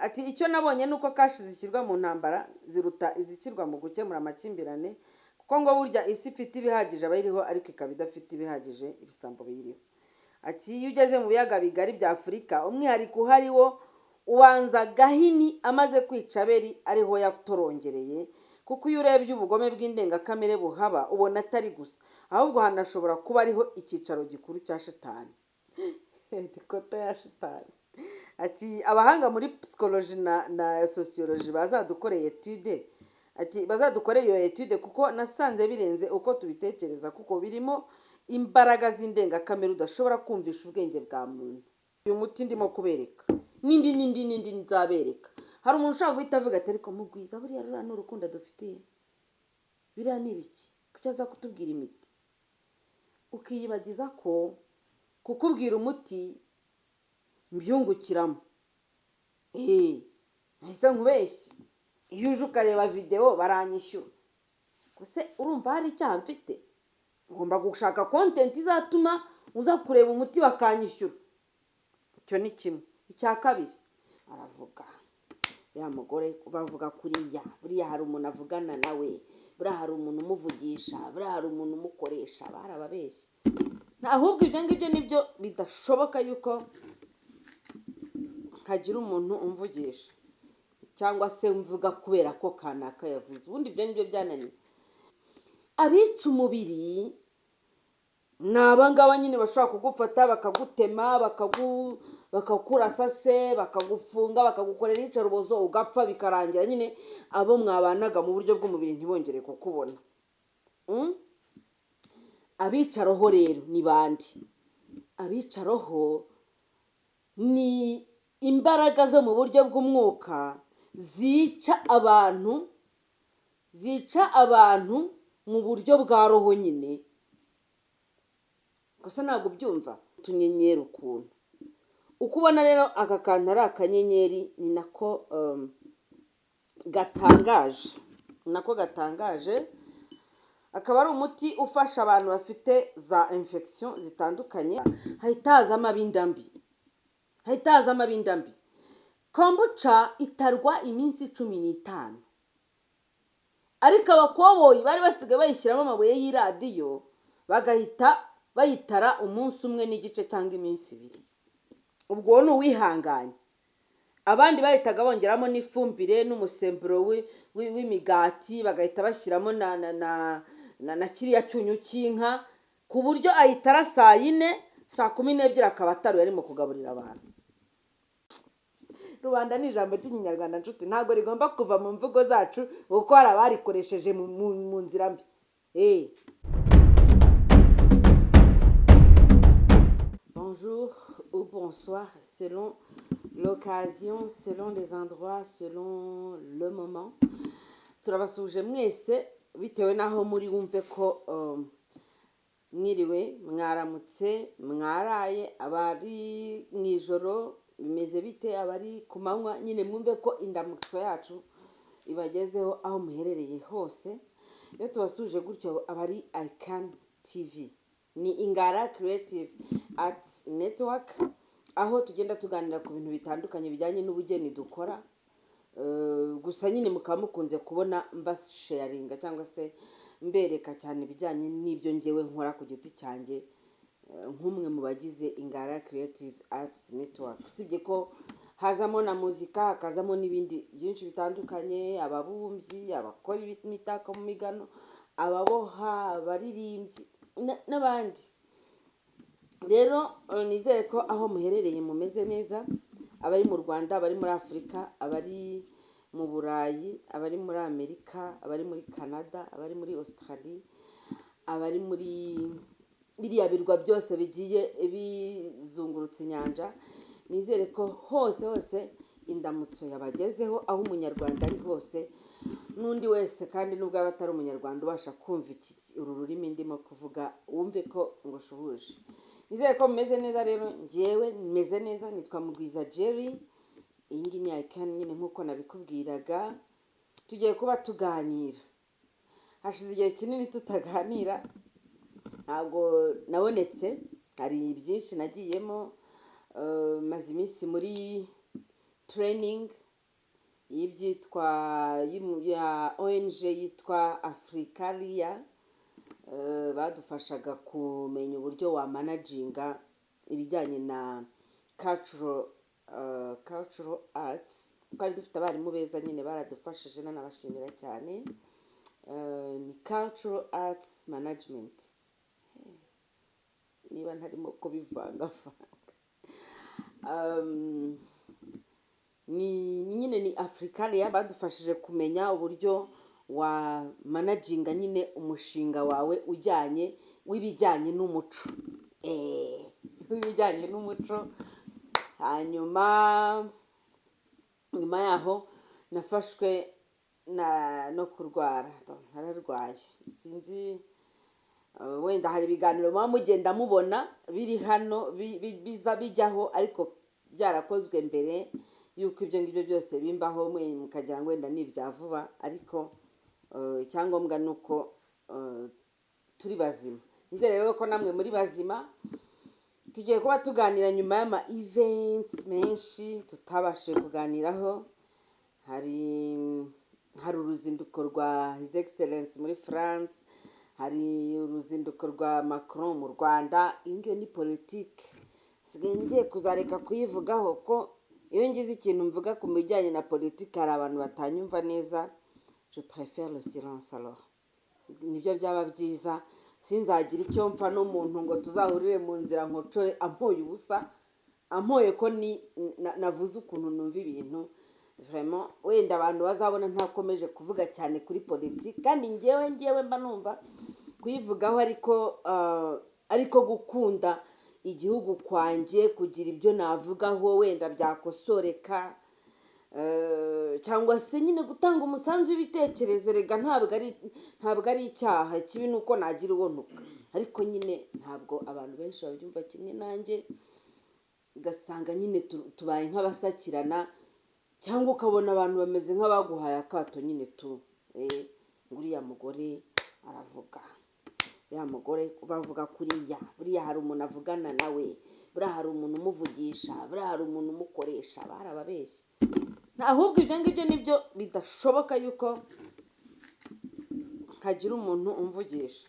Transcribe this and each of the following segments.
ati icyo nabonye nuko kashi zishyirwa mu ntambara ziruta izishyirwa mu gukemura amakimbirane kuko ngo burya isi ifite ibihagije abayiriho ariko ikaba idafite ibihagije ibisambo biyiriho. Ati iyo ugeze mu biyaga bigari bya Afurika umwihariko uhari wo ubanza Gahini amaze kwica Abeli ariho yatorongereye kuko iyo urebye ubugome bw'indengakamere buhaba ubona atari gusa ahubwo hanashobora kuba ariho icyicaro gikuru cya Shitani. Dikoto ya Shitani. Ati abahanga muri psychology na sociology bazadukoreye etude bazadukorera iyo etude kuko nasanze birenze uko tubitekereza kuko birimo imbaraga z'indengakamere udashobora kumvisha ubwenge bwa muntu. Uyu muti ndimo kubereka n'indi nzabereka. Hari umuntu ushaka guhita avuga ati ariko mugwiza buriya rura n'urukundo dufitiye biriya ni ibiki kuki aza kutubwira imiti, ukiyibagiza ko kukubwira umuti mbyungukiramo. Ntise nkubeshye iyo uje ukareba video baranyishyura gusa urumva hari icyaha mfite ngomba gushaka content izatuma uza kureba umuti bakanyishyura. Icyo ni kimwe. Icya kabiri aravuga ya mugore bavuga kuriya buriya hari umuntu avugana nawe buriya hari umuntu umuvugisha buriya hari umuntu umukoresha barababeshye. Ahubwo ibyo ngibyo nibyo bidashoboka yuko hagira umuntu umvugisha cyangwa se mvuga kubera ko kanaka yavuze. Ubundi ibyo nibyo byananiye. Abica umubiri ni abangaba nyine bashobora kugufata bakagutema bakakurasa se bakagufunga bakagukorera iyicarubozo ugapfa bikarangira nyine abo mwabanaga mu buryo bw'umubiri ntibongere kukubona. Abica roho rero ni bande? Abica roho ni imbaraga zo mu buryo bw'umwuka zica abantu mu buryo bwa roho nyine. Gusa ntabwo byumva tunyenyeri ukuntu uko ubona rero aka kantu ari akanyenyeri ni nako gatangaje. Akaba ari umuti ufasha abantu bafite za infection zitandukanye. Hahita hazamo abindambi. Kombucha itarwa iminsi 15 ariko abakoboyi bari basigaye bayishyiramo amabuye y'iradiyo bagahita bayitara umunsi umwe n'igice cyangwa iminsi 2. Ubwo ni uwihanganye. Abandi bahitaga bongeramo n'ifumbire n'umusemburo w'imigati bagahita bashyiramo na kiriya cyunyu cy'inka ku buryo ayitara saa 4 saa 12 akaba ataruye arimo kugaburira abantu. Rubanda ni ijambo ry'ikinyarwanda nshuti ntabwo rigomba kuva mu mvugo zacu kuko hari abarikoresheje mu nzira mbi. Bonjour ou bonsoir selon l'occasion, selon les endroits, selon le moment. Turabasuje mwese bitewe naho muri wumve ko mwiriwe mwaramutse mwaraye abari mwijoro bimeze bite abari ku manywa nyine mwumve ko indamutso yacu ibagezeho aho muherereye hose. Iyo tubasuje gutyo abari Icon TV ni Ingara Creative Arts Network aho tugenda tuganira ku bintu bitandukanye bijyanye n'ubugeni dukora. Gusa nyine mukaba mukunze kubona mbasharinga cyangwa se mbereka cyane bijyanye n'ibyo ngewe nkora ku giti cyanjye nk'umwe mu bagize Ingara Creative Arts Network. Usibye ko hazamo na muzika hakazamo n'ibindi byinshi bitandukanye, ababumbyi, abakora imitako mu migano, ababoha, abaririmbyi n'abandi. Rero nizere ko aho muherereye mumeze neza, abari mu Rwanda, abari muri Afurika, abari mu Burayi, abari muri Amerika, abari muri Canada, abari muri Australia, abari muri biriya birwa byose bigiye bizungurutse inyanja. Nizere ko hose indamutso yabagezeho aho umunyarwanda ari hose n'undi wese kandi nubwo aba atari umunyarwanda ubasha kumva uru rurimi ndimo kuvuga wumve ko ngo shuhuje. Nizere ko mumeze neza rero njyewe meze neza nitwa Mugwiza Jerry. Iyi ni Icon nyine nkuko nabikubwiraga tugiye kuba tuganira. Hashize igihe kinini tutaganira ntabwo nabonetse hari byinshi nagiyemo maze iminsi muri training y'ibyitwa ya ONG yitwa Africalia. Badufashaga kumenya uburyo wamanaginga ibijyanye na cultural arts. Twari dufite abarimu beza nyine baradufashije, nanabashimira cyane. Ni cultural arts management, niba ntarimo kubivangavanga. Ni Africalia badufashije kumenya uburyo wa managinga nyine umushinga wawe ujyanye w'ibijyanye n'umuco, w'ibijyanye n'umuco. Hanyuma nyuma yaho nafashwe no kurwara, nararwaye. Sinzi, wenda hari ibiganiro muba mugenda mubona biri hano biza bijyaho, ariko byarakozwe mbere yuko ibyo ngibyo byose bimbaho, mukagira ngo wenda ni ibya vuba, ariko icyangombwa ni uko turi bazima. Nizere rero ko namwe muri bazima. Tugiye kuba tuganira nyuma y'ama events menshi tutabashije kuganiraho. Hari uruzinduko rwa His Excellence muri France, hari uruzinduko rwa Macron mu Rwanda. Iyo ngiyo ni politike, sigaye ngiye kuzareka kuyivugaho, ko iyo ngize ikintu mvuga ku bijyanye na politike hari abantu batanyumva neza. Je préfère le silence alors. Nibyo byaba byiza, sinzagira icyo mpfa n'umuntu ngo tuzahurire mu nzira nkocore ampoye ubusa, ampoye ko navuze ukuntu numva ibintu. Vraiment wenda abantu bazabona ntakomeje kuvuga cyane kuri politike, kandi njyewe mba numva kuyivugaho, ariko gukunda igihugu kwanjye, kugira ibyo navugaho wenda byakosoreka, cyangwa se nyine gutanga umusanzu w'ibitekerezo. Rega ntabwo ari icyaha, kibi nuko nagira uwo ntuka, ariko nyine ntabwo abantu benshi babyumva kimwe nanjye, ugasanga nyine tubaye nk'abasakirana, cyangwa ukabona abantu bameze nk'abaguhaye akato nyine nguriya mugore aravuga, ya mugore bavuga kuriya, buriya hari umuntu avugana nawe, buriya hari umuntu umuvugisha, buriya hari umuntu umukoresha. Barababeshye. Ahubwo ibyo ngibyo nibyo bidashoboka, yuko hagira umuntu umvugisha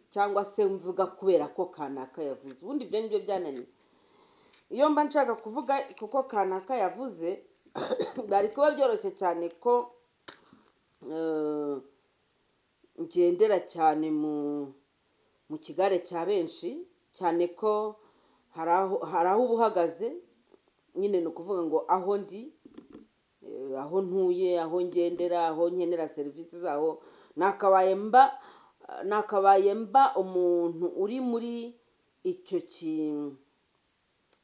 cyangwa se mvuga kubera ko kanaka yavuze. Ubundi ibyo nibyo byananiye. Iyo mba nshaka kuvuga kuko kanaka yavuze, bari kuba byoroshye cyane ko ngendera cyane mu kigare cya benshi, cyane ko hari aho uba uhagaze nyine. Ni ukuvuga ngo aho ndi, aho ntuye, aho ngendera, aho nkenera serivisi zaho, nakabaye mba umuntu uri muri icyo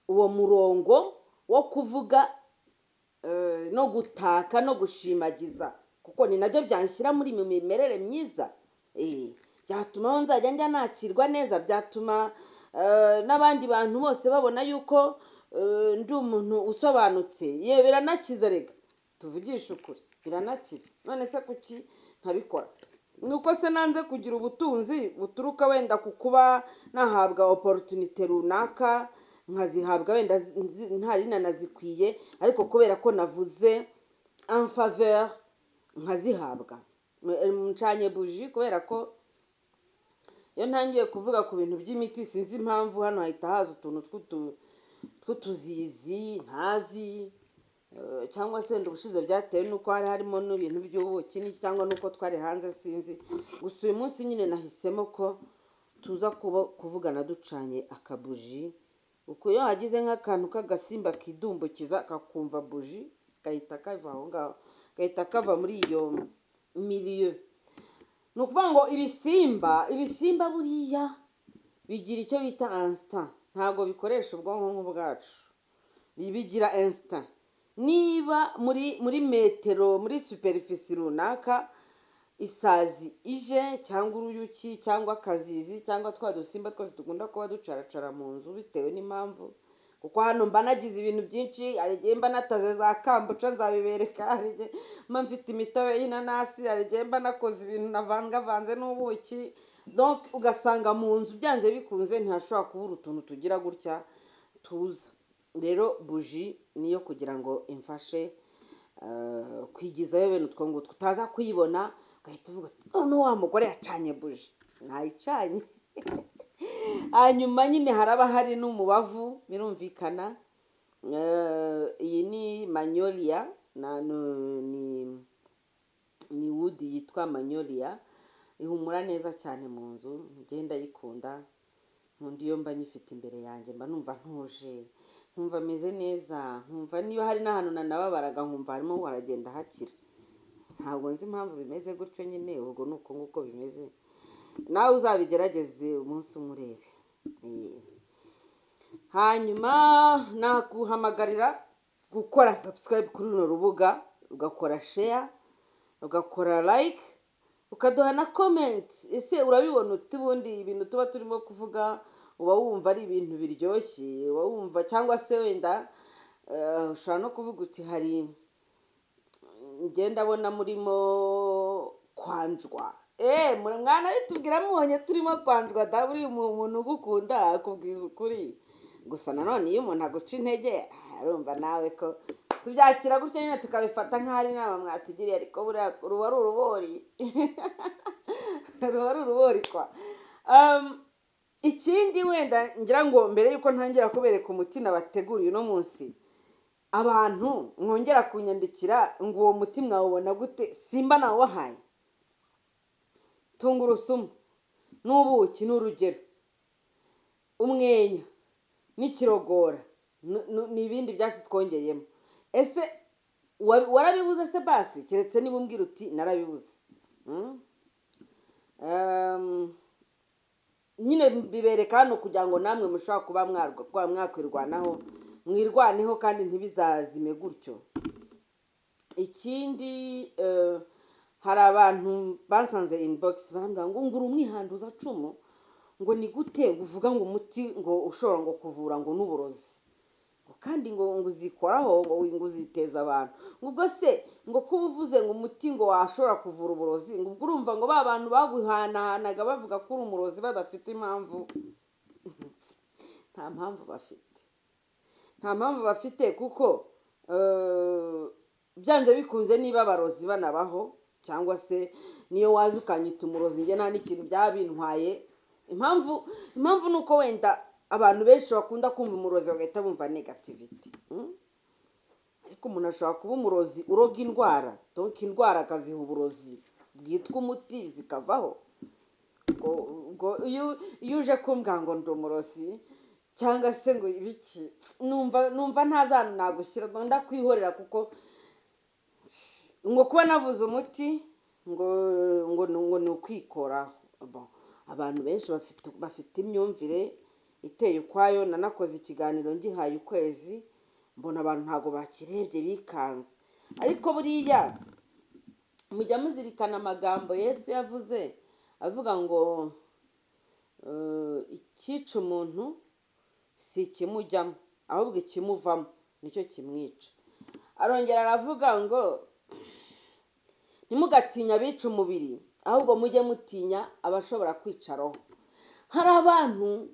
uwo murongo wo kuvuga no gutaka no gushimagiza, kuko ni nabyo byanshyira muri mu mimerere myiza. Byatuma nzajya njya nakirwa neza, byatuma n'abandi bantu bose babona yuko ndi umuntu usobanutse. Yewe biranakiza, rega tuvugisha ukuri, biranakiza. None se kuki ntabikora? Nuko se nanze kugira ubutunzi buturuka wenda ku kuba nahabwa opportunity runaka, nkazihabwa wenda ntari nanazikwiye, ariko kubera ko navuze en faveur nkazihabwa. Ncanye buji kubera ko iyo ntangiye kuvuga ku bintu by'imiti, sinzi impamvu hano hahita haza utuntu tw'utuzizi ntazi, cyangwa se ubushize byatewe nuko hari harimo n'ibintu by'ubuki, cyangwa nuko twari hanze, sinzi. Gusa uyu munsi nyine nahisemo ko tuza kuvugana ducanye akabuji, uko iyo hagize nk'akantu k'agasimba kidumbukiza kakumva buji, gahita kava aho ngaho, gahita kava muri iyo milieu. Ni ukuvuga ngo ibisimba buriya bigira icyo bita instinct, ntabwo bikoresha ubwonko nk'ubwacu, bigira instinct. Niba muri metero, muri superficie runaka, isazi ije cyangwa uruyuki cyangwa akazizi cyangwa twa dusimba twose dukunda kuba ducaracara mu nzu bitewe n'impamvu, kuko hano mba nagize ibintu byinshi. Hari igihe mba nataze za kambuca, nzabibereka. Hari igihe mba mfite imitobe y'inanasi, hari igihe mba nakoze ibintu navangavanze n'ubuki. Donc ugasanga mu nzu byanze bikunze ntihashobora kubura utuntu tugira gutya tuza. rero buji niyo kugira ngo imfashe kwigizayo bene utwo ngutwo utaza kuyibona ugahita uvuga uti none wa mugore yacanye buji, ntayicanye. Hanyuma nyine haraba hari n'umubavu birumvikana. Iyi ni manyolia ni wood yitwa manyolia, ihumura neza cyane mu nzu, ngenda yikunda. Nkunda iyo mba nyifite imbere yanjye mba numva ntuje, nkumva ameze neza, nkumva niba hari n'ahantu nanababaraga nkumva harimo haragenda hakira. Ntabwo nzi impamvu bimeze gutyo nyine, ubwo ni uko nguko bimeze. Nawe uzabigerageze umunsi umwe urebe. Hanyuma naguhamagarira gukora subscribe kuri runo rubuga, ugakora share, ugakora like, ukaduha na comment. Ese urabibona uti bundi ibintu tuba turimo kuvuga uba wumva ari ibintu biryoshye, uba wumva cyangwa se wenda ushobora no kuvuga uti hari ngenda abona murimo kwanjwa. Mwana bitubwira mubonye turimo kwanjwa da, buri umuntu ugukunda akubwiza ukuri. Gusa nanone iyo umuntu aguca intege arumva nawe ko tubyakira gutyo nyine tukabifata nk'ari inama mwatugiriye, ariko buriya ruba ari urubori. Ruba ari urubori kwa. Ikindi wenda ngira ngo mbere yuko ntangira kubereka umuti nabateguriye uno munsi, abantu mwongera kunyandikira ngo uwo muti mwawubona gute, simba nawubahaye. Tungurusumu n'ubuki n'urugero, umwenya n'ikirogora n'ibindi byatsi twongeyemo. Ese warabibuze se basi? Keretse niba umbwira uti narabibuze. Nyine bibereka hano kugira ngo namwe mushobora kuba mwakwirwanaho, mwirwaneho kandi ntibizazime gutyo. Ikindi hari abantu bansanze inbox barambwira ngo ngura umwihanduza cumu, ngo ni gute uvuga ngo umuti ngo ushobora ngo kuvura ngo n'uburozi, kandi ngo uzikoraho ngo uziteza abantu. Ubwo se ngo kuba uvuze ngo umuti ngo washobora kuvura uburozi, ngo ubwo urumva ngo ba bantu baguhanahanaga bavuga ko uri umurozi badafite impamvu? Nta mpamvu bafite, nta mpamvu bafite, kuko byanze bikunze niba abarozi banabaho, cyangwa se niyo waza ukanyita umurozi njye nta n'ikintu byaba bintwaye. Impamvu nuko wenda abantu benshi bakunda kumva umurozi bagahita bumva negativity. Ariko umuntu ashobora kuba umurozi uroga indwara, donc indwara akaziha uburozi bwitwa umuti zikavaho. Ubwo iyo uje kumbwira ngo ndi umurozi cyangwa se ngo ibiki, numva ntazana nagushyira, ndakwihorera, kuko ngo kuba navuze umuti ngo ni ukwikoraho. Abantu benshi bafite imyumvire iteye ukwayo. Nanakoze ikiganiro ngihaye ukwezi, mbona abantu ntago bakirebye bikanze. Ariko buriya mujya muzirikana amagambo Yesu yavuze avuga ngo icyica umuntu si ikimujyamo, ahubwo ikimuvamo nicyo kimwica. Arongera aravuga ngo ntimugatinya abica umubiri, ahubwo mujye mutinya abashobora kwica roho. Hari abantu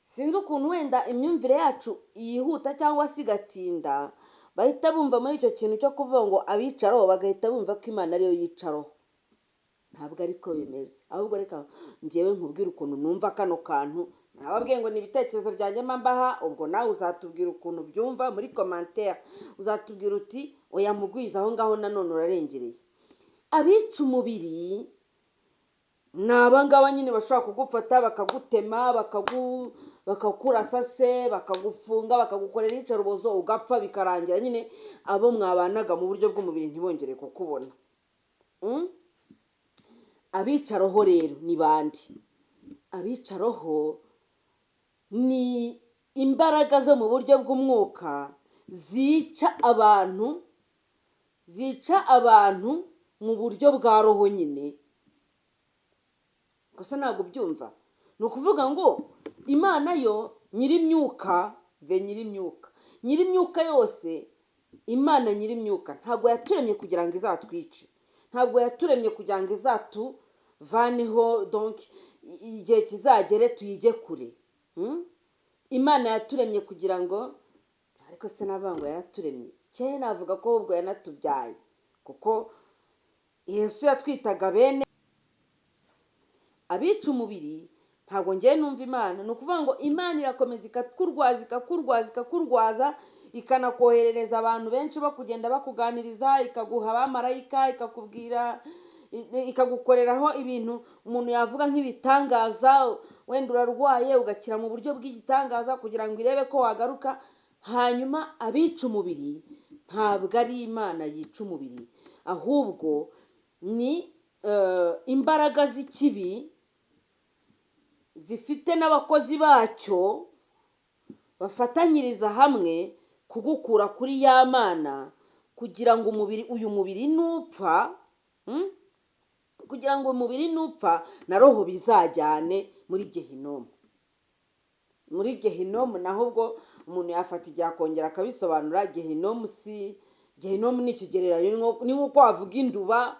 sinzi ukuntu wenda imyumvire yacu yihuta cyangwa se igatinda, bahita bumva muri icyo kintu cyo kuvuga ngo abica roho bagahita bumva ko Imana ariyo yica roho. Ntabwo ariko bimeze, ahubwo reka njyewe nkubwire ukuntu numva kano kantu. Nababwiye ngo ni ibitekerezo byanjye mbaha, ubwo nawe uzatubwira ukuntu byumva muri commentaire. Uzatubwira uti oya mugwiza aho ngaho nanone urarengereye. Abica umubiri ni abangaba nyine bashobora kugufata bakagutema, bakakurasa se, bakagufunga, bakagukorera iyicarubozo ugapfa bikarangira. Nyine abo mwabanaga mu buryo bw'umubiri ntibongere kukubona. Abica roho rero ni bande? Abica roho ni imbaraga zo mu buryo bw'umwuka zica abantu mu buryo bwa roho nyine. Gusa ntabwo byumva. Ni ukuvuga ngo Imana yo nyirimyuka, nyirimyuka yose, Imana nyirimyuka ntabwo yaturemye kugira ngo izatwice, ntabwo yaturemye kugira ngo izatuvaneho, donc igihe kizagere tuyijye kure. imana yaturemye kugira ngo, ariko se navuga ngo yaraturemye, cyane navuga ko ahubwo yanatubyaye, kuko Yesu yatwitaga bene abica umubiri. Ntabwo ngiye numva imana, ni ukuvuga ngo imana irakomeza ikakurwaza ikanakoherereza abantu benshi bo kugenda bakuganiriza, ikaguha abamarayika, ikakubwira, ikagukoreraho ibintu umuntu yavuga nk'ibitangaza. Wenda urarwaye ugakira mu buryo bw'igitangaza kugira ngo irebe ko wagaruka. Hanyuma abica umubiri ntabwo ari imana yica umubiri, ahubwo ni imbaraga z'ikibi zifite n'abakozi bacyo bafatanyiriza hamwe kugukura kuri ya mana, kugira ngo uyu mubiri nupfa, kugira ngo umubiri nupfa na roho bizajyane muri gehinomu. Muri gehinomu naho ubwo umuntu yafata igihe akongera akabisobanura. Gehinomu ni ikigereranyo, ni nk'uko wavuga induba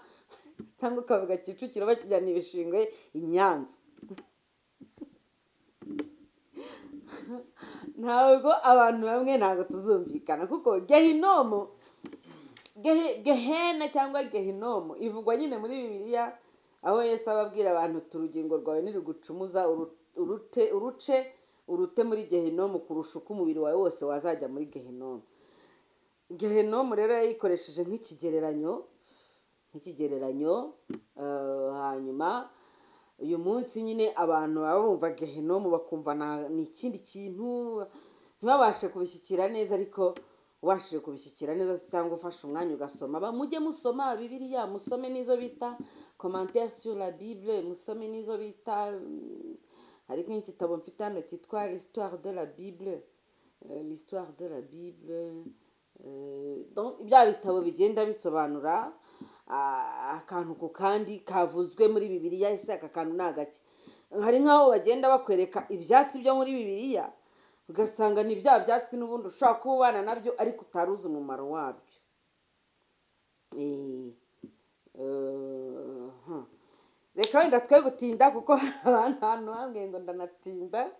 cyangwa ukavuga Kicukiro bakijyana ibishingwe i Nyanza. Ntabwo abantu bamwe ntabwo tuzumvikana, kuko gehinomu, gehena cyangwa gehinomu ivugwa nyine muri Bibiliya, aho Yesu ababwira abantu uti urugingo rwawe nirigucumuza urute muri gehinomu kurusha uko umubiri wawe wose wazajya muri gehinomu. Gehinomu rero yayikoresheje nk'ikigereranyo. Hanyuma uyu munsi nyine abantu baba bumva gehinomu bakumva ni ikindi kintu, ntibabashe kubishyikira neza. Ariko ubashije kubishyikira neza cyangwa ufashe umwanya ugasoma, mujye musoma Bibiliya, musome n'izo bita commentaire sur la Bible, musome n'izo bita, hari nk'igitabo mfite hano cyitwa l'histoire de la Bible, l'histoire de la Bible. Donc bya bitabo bigenda bisobanura akantu ku kandi kavuzwe muri Bibiliya. Ese aka kantu ni agake? Hari nk'aho bagenda bakwereka ibyatsi byo muri Bibiliya, ugasanga ni bya byatsi n'ubundi ushobora kuba ubana nabyo ariko utaruzi umumaro wabyo. Reka wenda twe gutinda, kuko ahantu hamwe ngo ndanatinda,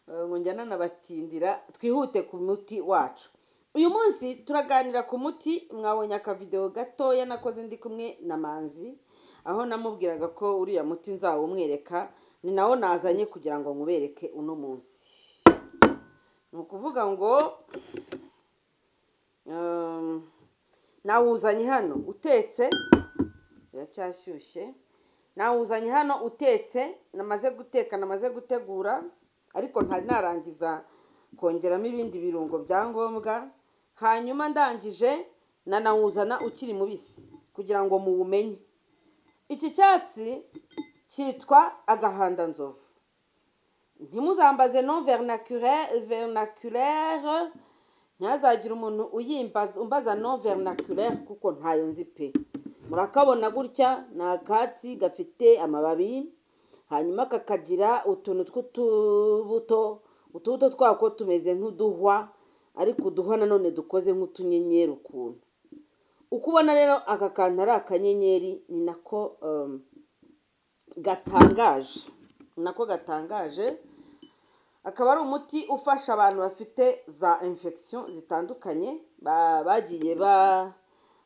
ngo njya nanabatindira. Twihute ku muti wacu. Uyu munsi turaganira ku muti. Mwabonye akavideo gatoya nakoze ndi kumwe na Manzi, aho namubwiraga ko uriya muti nzawumwereka, ni nawo nazanye kugira ngo nkubereke uno munsi. Ni ukuvuga ngo nawuzanye hano utetse, biracyashyushye. Nawuzanye hano utetse, namaze guteka, namaze gutegura, ariko ntari narangiza kongeramo ibindi birungo bya ngombwa. Hanyuma ndangije nanawuzana ukiri mubisi kugira ngo muwumenye. Iki cyatsi cyitwa agahandanzovu. Ntimuzambaze non vernaculaire, ntihazagira umuntu umbaza non vernaculaire, kuko ntayo nzi pe. Murakabona gutya, ni akatsi gafite amababi, hanyuma kakagira utuntu tw'utubuto. Utubuto twako tumeze nk'uduhwa, ariko uduhwa nanone dukoze nk'utunyenyeri ukuntu. Uko ubona rero aka kantu ari akanyenyeri, ni nako gatangaje. Akaba ari umuti ufasha abantu bafite za infection zitandukanye.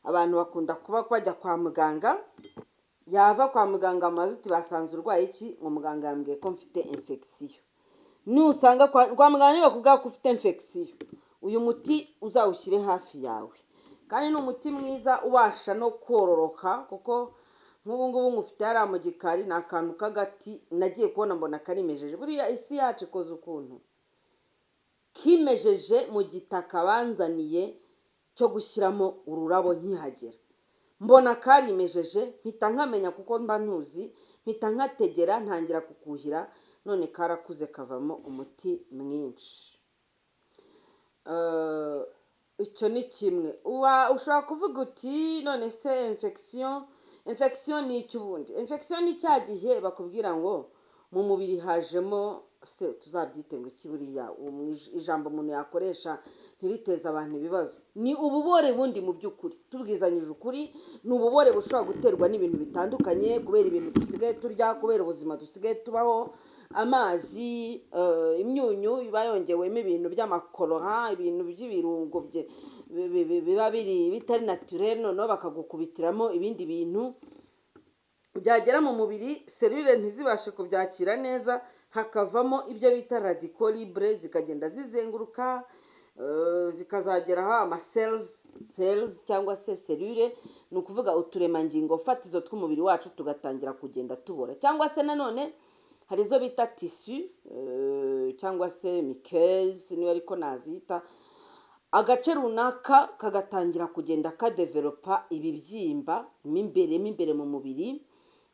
Abantu bakunda kuba bajya kwa muganga, yava kwa muganga amaze uti basanze urwaye iki, ngo muganga yambwiye ko mfite infection. Nusanga kwa muganga bakubwira ko ufite infection, uyu muti uzawushyire hafi yawe. Kandi ni umuti mwiza ubasha no kororoka, kuko nk'ubu ngubu ngufite hariya mu gikari, ni akantu k'agati nagiye kubona mbona karimejeje. Buriya isi yacu ikoze ukuntu kimejeje mu gitaka banzaniye cyo gushyiramo ururabo nkihagera. Mbona karimejeje, mpita nkamenya kuko mba ntuzi, mpita nkategera, ntangira kukuhira, none karakuze kavamo umuti mwinshi. Icyo ni kimwe. Ushobora kuvuga uti none se infection ni iki ubundi? Infection ni cya gihe bakubwira ngo mu mubiri hajemo, se tuzabyite ngo iki buriya, ijambo umuntu yakoresha ntiriteze abantu ibibazo. Ni ububore bundi mu by'ukuri, tubwizanyije ukuri, ni ububore bushobora guterwa n'ibintu bitandukanye, kubera ibintu dusigaye turya, kubera ubuzima dusigaye tubaho, amazi, imyunyu iba yongewemo ibintu by'amakorora, ibintu by'ibirungo biba bitari naturel, noneho bakagukubitiramo ibindi bintu byagera mu mubiri selule ntizibashe kubyakira neza, hakavamo ibyo bita radicaux libres zikagenda zizenguruka, zikazageraho cells cyangwa se selule, ni ukuvuga uturemangingo fatizo tw'umubiri wacu tugatangira kugenda tubora, cyangwa se nanone hari izo bita tissu cyangwa se muqueuse niba ariko nazita, agace runaka kagatangira kugenda kadevelopa ibibyimba mo imbere mu mubiri,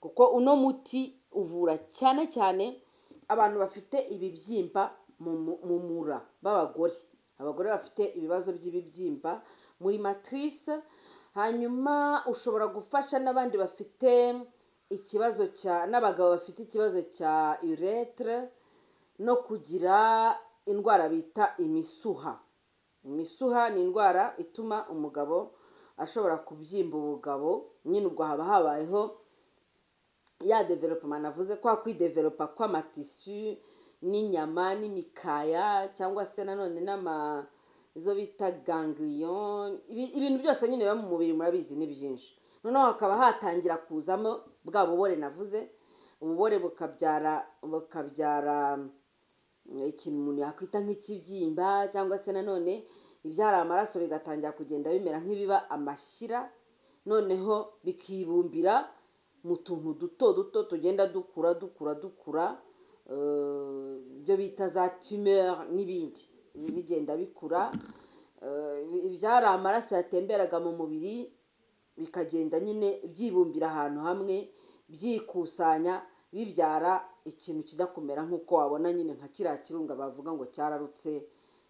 kuko uno muti uvura cyane cyane abantu bafite ibibyimba mu mura b'abagore, abagore bafite ibibazo by'ibibyimba muri matrice. Hanyuma ushobora gufasha n'abandi bafite ikibazo n'abagabo bafite ikibazo cya uretre no kugira indwara bita imisuha. Imisuha ni indwara ituma umugabo ashobora kubyimba ubugabo, nyine ubwo haba habayeho ya development navuze, kwa kwidevelopa kw'amatisu n'inyama n'imikaya, cyangwa se nanone izo bita ganglion, ibintu byose nyine biba mu mubiri murabizi ni byinshi. Noneho hakaba hatangira kuzamo bwa bubore navuze, ububore bukabyara ikintu umuntu yakwita nk'ikibyimba, cyangwa se nanone ibyara amaraso bigatangira kugenda bimera nk'ibiba amashyira, noneho bikibumbira mu tuntu duto duto tugenda dukura, ibyo bita za tumeur n'ibindi bigenda bikura, ibyari amaraso yatemberaga mu mubiri bikagenda nyine byibumbira ahantu hamwe, byikusanya, bibyara ikintu kijya kumera nk'uko wabona nyine nka kiriya kirunga bavuga ngo cyararutse,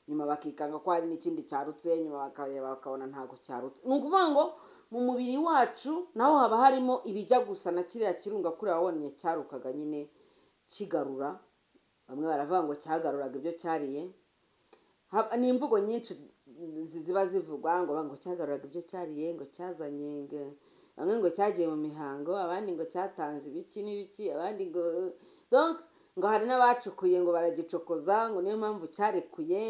nyuma bakikanga ko hari n'ikindi cyarutse, nyuma bakareba bakabona ntabwo cyarutse. Ni ukuvuga ngo mu mubiri wacu naho haba harimo ibijya gusa na kiriya kirunga kuri wabonye cyarukaga nyine kigarura, bamwe baravuga ngo cyagaruraga ibyo cyariye. Ni imvugo nyinshi ziba zivugwa ngo cyagaruraga ibyo cyariye, ngo cyazanye, bamwe ngo cyagiye mu mihango, abandi ngo cyatanze ibiki n'ibiki, abandi ngo hari n'abacukuye ngo baragicokoza ngo niyo mpamvu cyarekuye.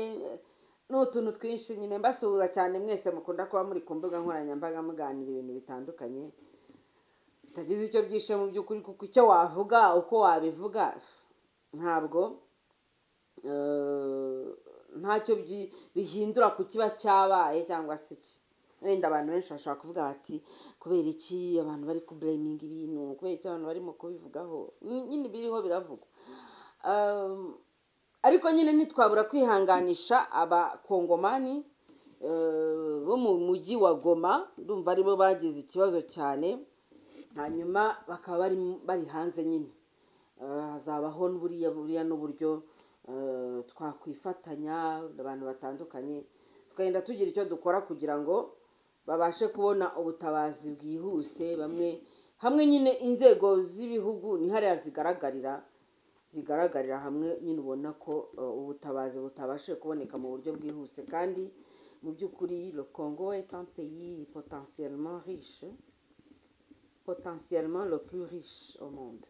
Ni utuntu twinshi nyine. Mbasuhuza cyane mwese mukunda kuba muri ku mbuga nkoranyambaga muganira ibintu bitandukanye bitagize icyo byishe mu by'ukuri, kuko icyo wavuga uko wabivuga ntabwo ntacyo bihindura ku kiba cyabaye cyangwa se iki. Wenda abantu benshi bashobora kuvuga bati kubera iki abantu bari kublaminga ibintu, kubera iki abantu barimo kubivugaho, nyine biriho biravugwa. Ariko nyine ntitwabura kwihanganisha abakongomani bo mu mujyi wa Goma, ndumva aribo bagize ikibazo cyane, hanyuma bakaba bari hanze nyine. Hazabaho buriya n'uburyo twakwifatanya abantu batandukanye, tukagenda tugira icyo dukora kugira ngo babashe kubona ubutabazi bwihuse. Hamwe nyine inzego z'ibihugu ni hariya zigaragarira hamwe, nyine ubona ko ubutabazi butabashe kuboneka mu buryo bwihuse. Kandi mu by'ukuri le Congo est un pays potentiellement riche, potentiellement le plus riche au monde,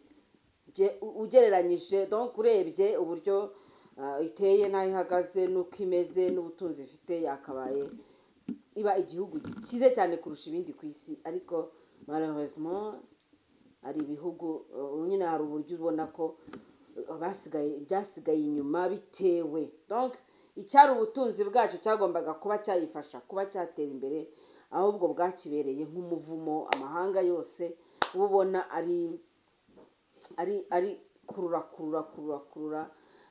ugereranyije donc urebye uburyo iteye n'aho ihagaze n'uko imeze n'ubutunzi ifite, yakabaye iba igihugu gikize cyane kurusha ibindi ku isi. Ariko malheureusement ari ibihugu nyine hari uburyo ubona ko byasigaye inyuma bitewe, donc icyari ubutunzi bwacu cyagombaga kuba cyayifasha kuba cyatera imbere, ahubwo bwakibereye nk'umuvumo. Amahanga yose uba ubona ari kurura,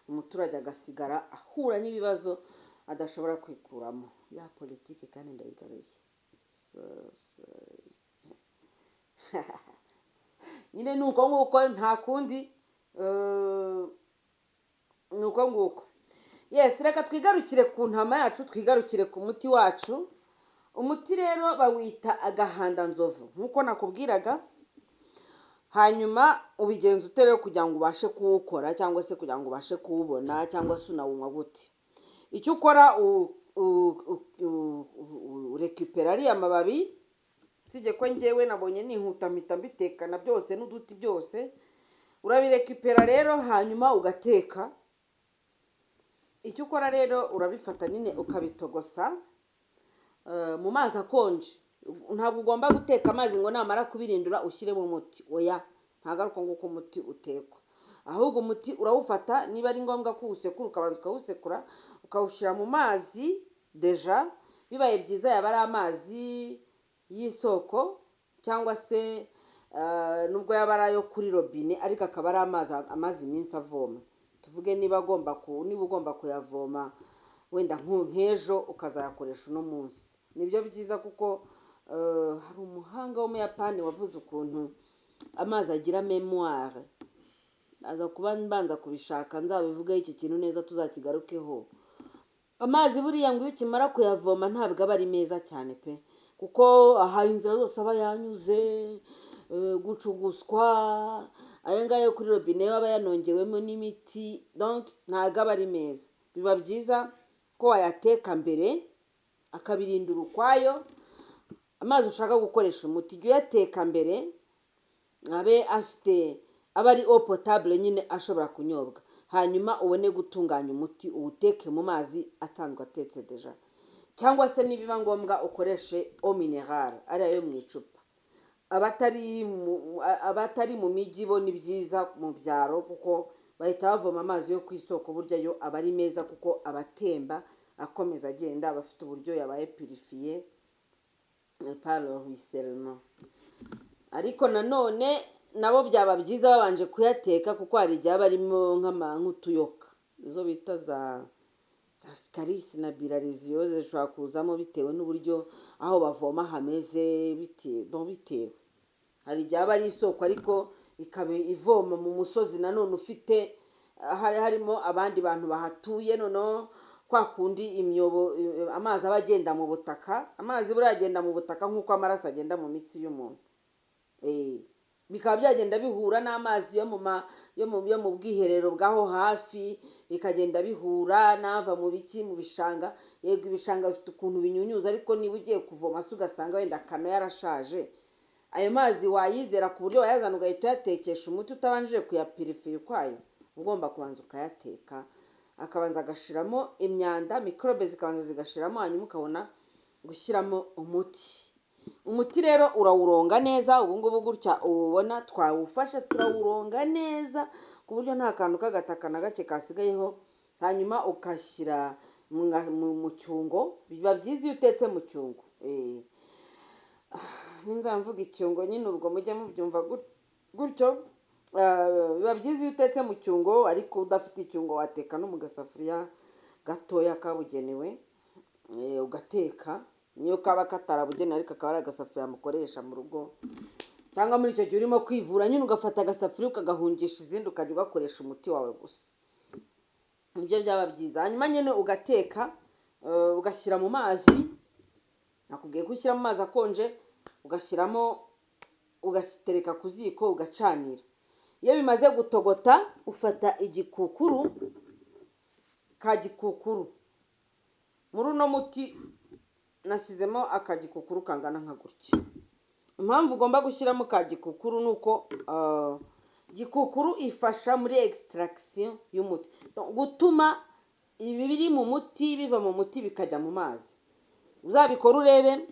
umuturage agasigara ahura n'ibibazo adashobora kwikuramo. Ya politiki kandi ndayigaruye nyine ni uko nguko, nta kundi, ni uko nguko. Yes, reka twigarukire ku ntama yacu, twigarukire ku muti wacu. Umuti rero bawita agahandanzovu nk'uko nakubwiraga. Hanyuma ubigenza ute rero kugira ngo ubashe kuwukora, cyangwa se kugira ngo ubashe kuwubona, cyangwa se unawunywa gute? Icyo ukora urekipera ariya mababi, sibye ko njyewe nabonye nihuta mpita mbitekana byose n'uduti byose. urabirekipera rero hanyuma ugateka. Icyo ukora rero urabifata nyine ukabitogosa mu mazi akonje. Ntabwo ugomba guteka amazi ngo namara kubirindura ushyiremo umuti, oya, ntabwo ari uko nguko umuti utekwa. Ahubwo umuti urawufata, niba ari ngombwa ko uwusekura ukabanza ukawusekura ukawushyira mu mazi deja, bibaye byiza yaba ari amazi y'isoko cyangwa se nubwo yaba ari ayo kuri robine ariko akaba ari amazi iminsi avoma. Tuvuge niba ugomba kuyavoma wenda nk'ejo ukazayakoresha uno munsi. Nibyo byiza kuko hari umuhanga w'umuyapani wavuze ukuntu amazi agira memoire. Aza kuba mbanza kubishaka nzabivugaho iki kintu neza tuzakigarukeho. Amazi buriya ngo iyo ukimara kuyavoma ntabwo aba ari meza cyane pe, kuko aha inzira zose aba yanyuze, gucuguswa, aya ngaya yo kuri robine aba yanongewemo n'imiti, donc ntabwo aba ari meza. Biba byiza ko wayateka mbere akabirindura ukwayo. Amazi ushaka gukoresha umuti jya uyateka mbere, aba ari eau potable nyine ashobora kunyobwa, hanyuma ubone gutunganya umuti uwuteke mu mazi asanzwe atetse deja, cyangwa se nibiba ngombwa ukoreshe eau minerale ariyo yo mu icupa. Abatari mu mijyi bo ni byiza mu byaro kuko bahita bavoma amazi yo ku isoko, burya yo aba ari meza kuko abatemba akomeza agenda, aba afite uburyo yabaye purifiye par le ruissellement. Ariko nanone nabo byaba byiza babanje kuyateka kuko hari igihe aba arimo nk'utuyoka, izo bita za sikarisi na bilariziyoze zishobora kuzamo bitewe n'uburyo aho bavoma hameze, bitewe. Hari igihe aba ari isoko ariko ikaba ivoma mu musozi nanone ufite harimo abandi bantu bahatuye, noneho kwa kundi imyobo amazi aba agenda mu butaka. Amazi buriya agenda mu butaka nk'uko amaraso agenda mu mitsi y'umuntu. Bikaba byagenda bihura n'amazi yo mu bwiherero bw'aho hafi, bikagenda bihura n'ava mu bishanga. Yego ibishanga bifite ukuntu binyunyuza, ariko niba ugiye kuvoma se ugasanga wenda akano yarashaje, ayo mazi wayizera ku buryo wayazana ugahita uyatekesha umuti utabanje kuyapirifiya ukwayo. Ugomba kubanza ukayateka, akabanza agashiramo imyanda, mikorobe zikabanza zigashiramo, hanyuma ukabona gushyiramo umuti. Umuti rero urawuronga neza. Ubu ngubu gutya ubona twawufashe turawuronga neza ku buryo nta kantu k'agataka na gake kasigayeho, hanyuma ukashyira mu cyungo. Biba byiza iyo utetse mu cyungo. Ninzamvuga icyungo nyine ubwo mujye mubyumva gutyo. Biba byiza iyo utetse mu cyungo, ariko udafite icyungo wateka no mu gasafuriya gatoya kabugenewe ugateka. Niyo kaba katarabugenewe ariko akaba ari agasafuriya mukoresha mu rugo, cyangwa muri icyo gihe urimo kwivura nyine ugafata agasafuriya ukagahungisha izindi ukajya ugakoresha umuti wawe gusa. Nibyo byaba byiza. Hanyuma nyine ugateka, ugashyira mu mazi. Nakubwiye ko ushyira mu mazi akonje, ugashyiramo, ugatereka ku ziko, ugacanira. Iyo bimaze gutogota ufata igikukuru ka gikukuru. Muri uno muti nashyizemo akagikukuru kangana nka gutya. Impamvu ugomba gushyiramo ka gikukuru nuko gikukuru ifasha muri extraction y'umuti, gutuma ibi biri mu muti biva mu muti bikajya mu mazi. Uzabikora urebe,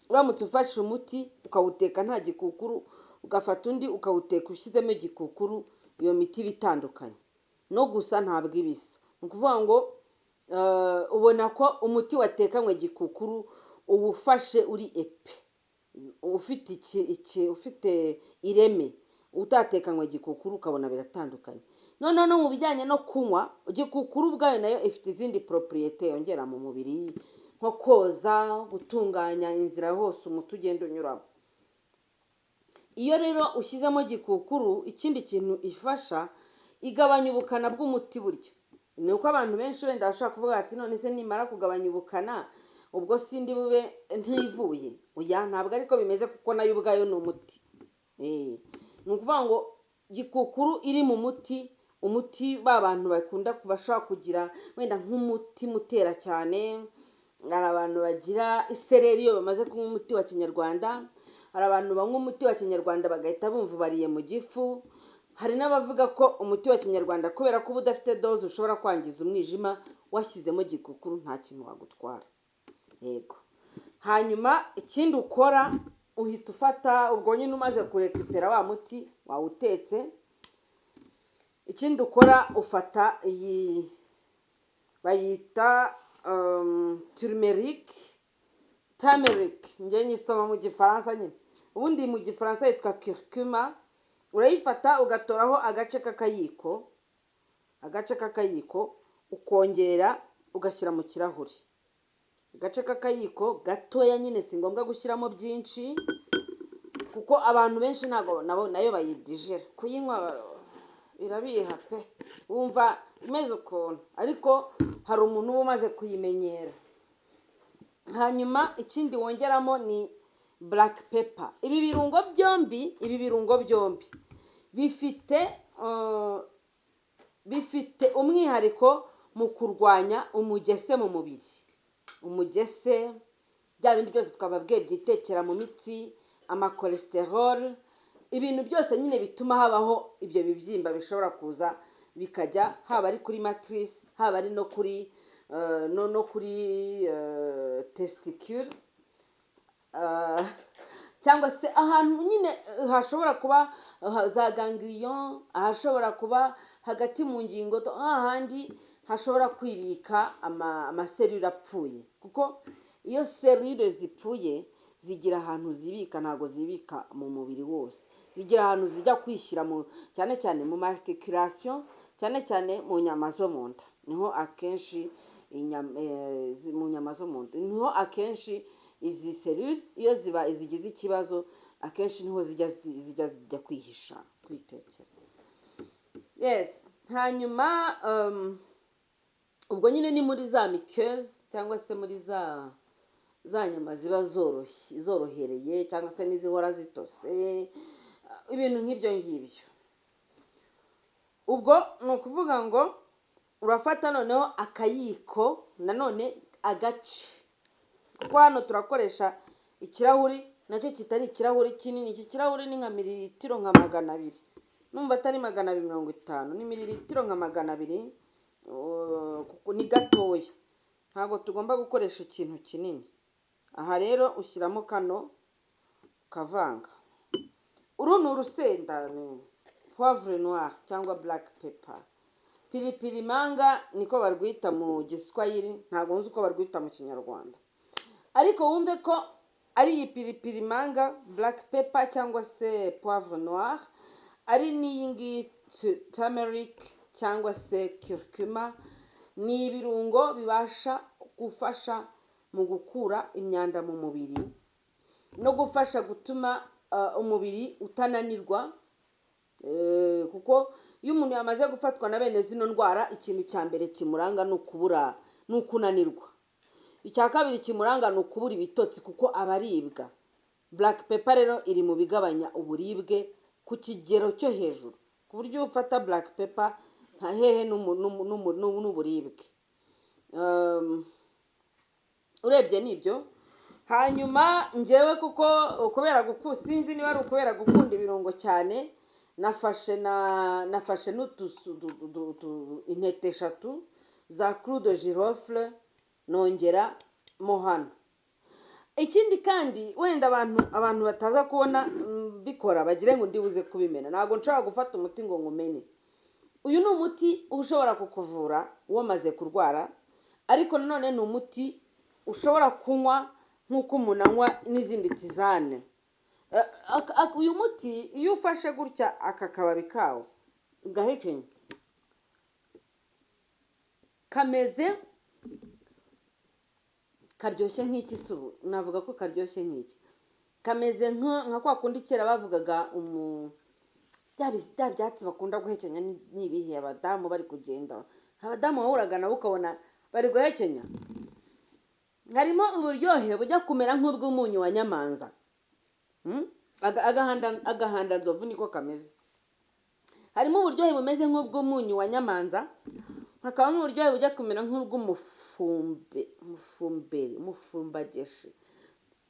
uramutse ufashe umuti ukawuteka nta gikukuru, ugafata undi ukawuteka ushyizemo igikukuru, iyo miti bitandukanye. No gusa ntabwo ibisa. Ni ukuvuga ngo ubona ko umuti watekanywe gikukuru uba ufashe uri epe, ufite ireme. Utatekanywe gikukuru ukabona biratandukanye. Noneho no mu bijyanye no kunywa, gikukuru ubwayo nayo ifite izindi propriete yongera mu mubiri, nko koza, gutunganya inzira hose umuti ugenda unyuramo. Iyo rero ushyizemo gikukuru, ikindi kintu ifasha, igabanya ubukana bw'umuti burya. Ni uko abantu benshi wenda bashobora kuvuga ati none se nimara kugabanya ubukana ubwo sindi bube ntivuye. Oya, ntabwo ariko bimeze kuko nayo ubwayo ni umuti. Ni ukuvuga ngo gikukuru iri mu muti, umuti bantu bakunda bashobora kugira wenda nk'umuti mutera cyane. Hari abantu bagira isereri iyo bamaze kunywa umuti wa kinyarwanda. Hari abantu banywa umuti wa kinyarwanda bagahita bumva bariye mu gifu. hari n'abavuga ko umuti wa kinyarwanda kubera ko uba udafite doze ushobora kwangiza umwijima, washyizemo gikukuru nta kintu wagutwara. Yego. Hanyuma ikindi ukora, uhita ufata ubwo nyine umaze kurekipera wa muti wawutetse, ikindi ukora ufata iyi bayita turmeric, njye nyisoma mu gifaransa nyine, ubundi mu gifaransa yitwa curcuma. Urayifata ugatoraho agace k'akayiko, ukongera ugashyira mu kirahuri, agace k'akayiko gatoya nyine, si ngombwa gushyiramo byinshi kuko abantu benshi ntabwo nayo bayidigera, kuyinywa irabiha pe, wumva imeze ukuntu, ariko hari umuntu uba umaze kuyimenyera. Hanyuma ikindi wongeramo ni black pepper. Ibi birungo byombi bifite umwihariko mu kurwanya umugese mu mubiri. Umugese, bya bindi byose twababwiye byitekera mu mitsi, amakolesterol, ibintu byose nyine bituma habaho ibyo bibyimba bishobora kuza bikajya, haba ari kuri matrice, haba ari no kuri testicule, cyangwa se ahantu nyine hashobora kuba za ganglion, ahashobora kuba hagati mu ngingo, hahandi hashobora kwibika amaserire apfuye, kuko iyo serire zipfuye zigira ahantu zibika, ntabwo zibika mu mubiri wose, zigira ahantu zijya kwishyira cyane cyane mu articulation, cyane cyane mu nyama zo mu nda, niho akenshi mu nyama zo mu nda niho akenshi izi serire iyo zigize ikibazo, akenshi niho zijya kwihisha, kwitekera. Yes. Hanyuma ubwo nyine ni muri za muqueuse, cyangwa se muri za nyama ziba zorohereye, cyangwa se n'izihora zitose, ibintu nk'ibyo ngibyo. Ubwo ni ukuvuga ngo urafata noneho akayiko, nanone agace, kuko hano turakoresha ikirahuri, nacyo kitari ikirahuri kinini. Iki kirahuri ni nka mililitiro nka 200, numva atari 250, ni mililitiro nka 200, kuko ni gatoya, ntabwo tugomba gukoresha ikintu kinini. Aha rero ushyiramo kano kavanga. Uru ni urusenda, poivre noire cyangwa black pepper. Pilipili manga niko barwita mu Giswahili, ntabwo nzi uko barwita mu Kinyarwanda, ariko wumve ko ari iyi pilipili manga, black pepper cyangwa se poivre noire, ari n'iyi ngiyi turmeric cyangwa se curcuma. Ni ibirungo bibasha gufasha mu gukura imyanda mu mubiri no gufasha gutuma umubiri utananirwa, kuko iyo umuntu yamaze gufatwa na bene zino ndwara, ikintu cya mbere kimuranga ni ukunanirwa. Icya kabiri kimuranga ni ukubura ibitotsi, kuko abaribwa. Black pepper rero iri mu bigabanya uburibwe ku kigero cyo hejuru, ku buryo ufata black pepper nta hehe n'uburibwe. Urebye nibyo. Hanyuma njyewe kuko sinzi niba ari ukubera gukunda ibirungo cyane, nafashe intete 3 za clou de girofle, nongera mo hano. Ikindi kandi wenda abantu bataza kubona bikora bagire ngo ndibuze kubimena, ntabwo nshobora gufata umuti ngo ngumene. Uyu ni umuti ushobora kukuvura wamaze kurwara, ariko nanone ni umuti ushobora kunywa nk'uko umuntu anywa n'izindi tizane. Uyu muti iyo ufashe gutya aka kababi kawo ugahekenya, karyoshye nk'iki subu, navuga ko karyoshye nk'iki, kameze nka kwa kundi kera bavugaga bya byatsi bakunda guhekenya. N'ibihe abadamu bari kugenda, abadamu wahuraga nabo ukabona bari guhekenya, harimo uburyohe bujya kumera nk'ubw'umunyu wa nyamanza. Agahanda nzovu niko kameze, harimo uburyohe bumeze nk'ubw'umunyu wa nyamanza, hakabamo uburyohe bujya kumera nk'ubw'umufumbageshi.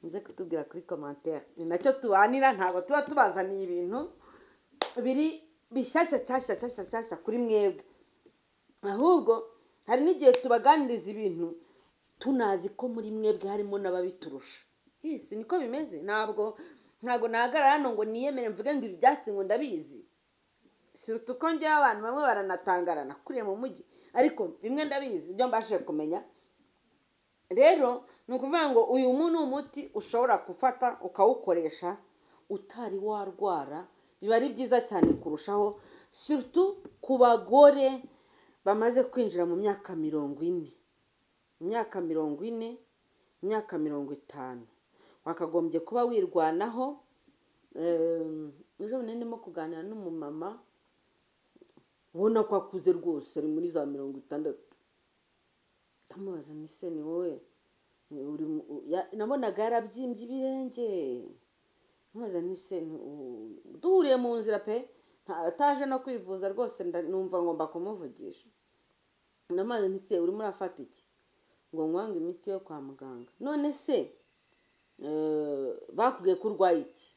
muze kutubwira kuri commentaire, ni nacyo tubanira, ntabwo tuba tubazaniye ibintu biri bishyashya kuri mwebwe, ahubwo hari n'igihe tubaganiriza ibintu tunazi ko muri mwebwe harimo n'ababiturusha. Yes, niko bimeze. Ntabwo nahagarara hano ngo niyemere mvuge ngo ibi byatsi ngo ndabizi, surtout ko njyewe abantu bamwe baranatangara nakuriye mu mujyi, ariko bimwe ndabizi ibyo mbashije kumenya. Rero ni ukuvuga ngo uyu ni umuti ushobora gufata ukawukoresha utari warwara, biba ari byiza cyane kurushaho, surtout ku bagore bamaze kwinjira mu myaka 40, imyaka 40, imyaka 50. Wakagombye kuba wirwanaho. Ejo ndimo kuganira n'umumama ubona ko akuze rwose, ari muri za 60. Ndamubaza nti se ni wowe nabonaga yarabyimbye ibirenge. Ndamubaza nti se duhuriye mu nzira pe, ataje no kwivuza rwose, numva ngomba kumuvugisha. Ndamubaza nti se urimo urafata iki? Ngo nkwanga imiti yo kwa muganga. None se bakubwiye ko urwaye iki?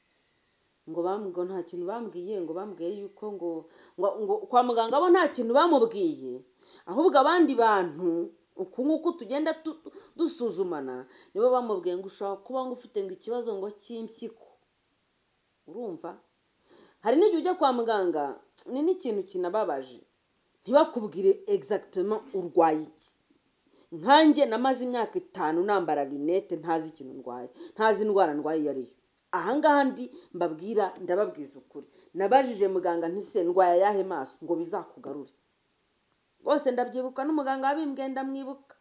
Ngo nta kintu bambwiye, ngo bambwiye yuko ngo kwa muganga bo nta kintu bamubwiye, ahubwo abandi bantu uku nguku tugenda dusuzumana nibo bamubwiye ngo ushobora kuba ngo ufite ngo ikibazo ngo cy'impyiko. Urumva, hari n'igihe ujya kwa muganga ni n'ikintu kinababaje, ntibakubwire exactement urwaye iki. Nkanjye namaze imyaka 5 nambara lunette, ntazi ikintu ndwaye, ntazi indwara ndwaye iyo ariyo. Ahangaha ndababwiza ukuri, nabajije muganga nti se ndwaye yahe maso ngo bizakugarure. Bose ndabyibuka, n'umuganga wabimbwiye ndamwibuka.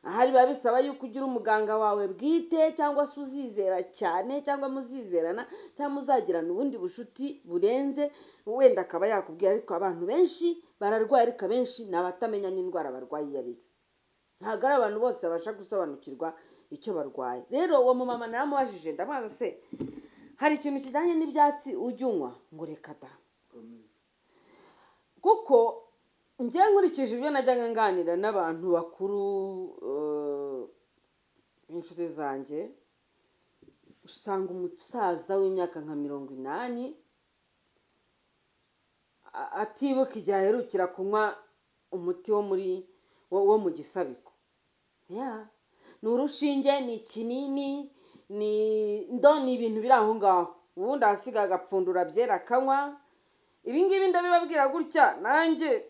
Ahari biba bisaba yuko ugira umuganga wawe bwite, cyangwa se uzizera cyane, cyangwa muzizerana, cyangwa muzagirana ubundi bushuti burenze, wenda akaba yakubwira. Ariko abantu benshi bararwaye, ariko benshi ni abatamenya n'indwara barwaye iyo ariyo. Ntabwo ari abantu bose babasha gusobanukirwa icyo barwaye. Rero uwo mumama naramubajije, ndamubaza se hari ikintu kijyanye n'ibyatsi ujya unywa? Ngo reka da. Kuko njye nkurikije ibyo najyaga nganira n'abantu bakuru, inshuti zanjye, usanga umusaza w'imyaka nka 80 atibuka igihe aherukira kunywa umuti wo mu gisabiko. Ni urushinge, ni ikinini, ni ibintu biri aho ngaho. Ubundi ahasigaye agapfundura byera akanywa. Ibi ngibi ndabibabwira gutya, nanjye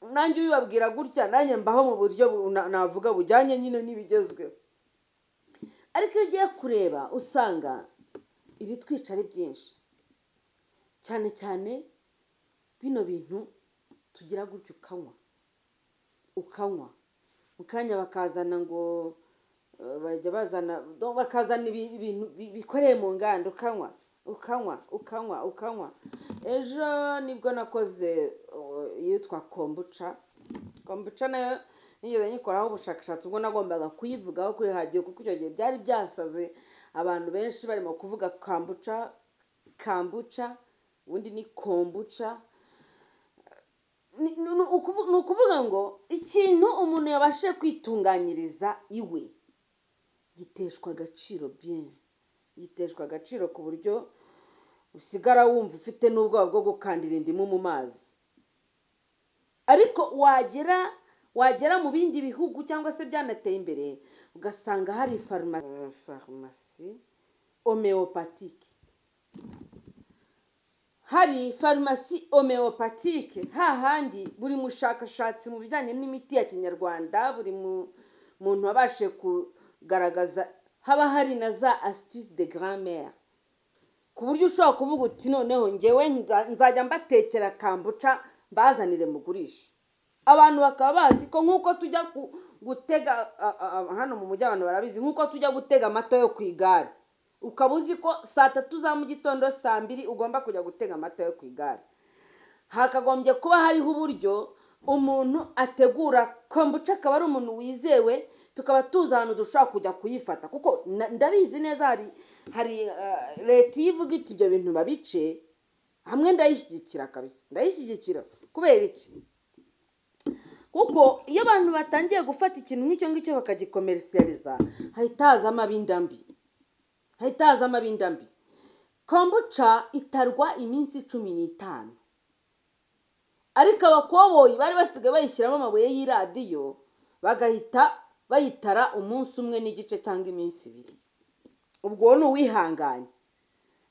ubibabwira gutya, nanjye mbaho mu buryo navuga bujyanye nyine n'ibigezweho. Ariko iyo ugiye kureba usanga ibitwica ari byinshi, cyane cyane bino bintu tugira gutya ukanywa mukanya bakazana ngo bajya bakazana ibintu bikoreye mu nganda, ukanywa. Ejo nibwo nakoze yitwa kombucha nayo nigeze nyikoraho ubushakashatsi, ubwo nagombaga kuyivugaho kuri radio, kuko icyo gihe byari byasaze, abantu benshi barimo kuvuga kambucha, ubundi ni kombucha. Ni ukuvuga ngo ikintu umuntu yabashe kwitunganyiriza iwe giteshwa agaciro ku buryo usigara wumva ufite n'ubwoba bwo gukandira indimu mu mazi. Ariko wagera mu bindi bihugu cyangwa se byanateye imbere, ugasanga hari farumasi homeopathique. Hari farumasi homeopathique hahandi buri mushakashatsi mu bijyanye n'imiti ya kinyarwanda, buri muntu wabashe kugaragaza, haba hari na za astuces de grand-mère, ku buryo ushobora kuvuga uti noneho njyewe nzajya mbatekera kambuca bazanire mugurisha. Abantu bakaba bazi ko nk'uko tujya gutega hano mu mujyi, abantu barabizi, nk'uko tujya gutega amata yo ku igare, ukaba uzi ko 3:00 za mu gitondo 2:00 ugomba kujya gutega amata yo ku igare. Hakagombye kuba hariho uburyo umuntu ategura kombucha, akaba ari umuntu wizewe, tukaba tuzi ahantu dushobora kujya kuyifata. Kuko ndabizi neza hari leta ivuga iti ibyo bintu babice hamwe. Ndayishyigikira kabisa, ndayishyigikira. Kubera iki? Kuko iyo abantu batangiye gufata ikintu nk'icyo ngicyo bakagikomercializa, hahita hazamo abindambi. Kombucha itarwa iminsi 15. ariko abakoboyi bari basigaye bayishyiramo amabuye y'iradiyo bagahita bayitara umunsi umwe n'igice cyangwa iminsi ibiri. ubwo ni uwihanganye.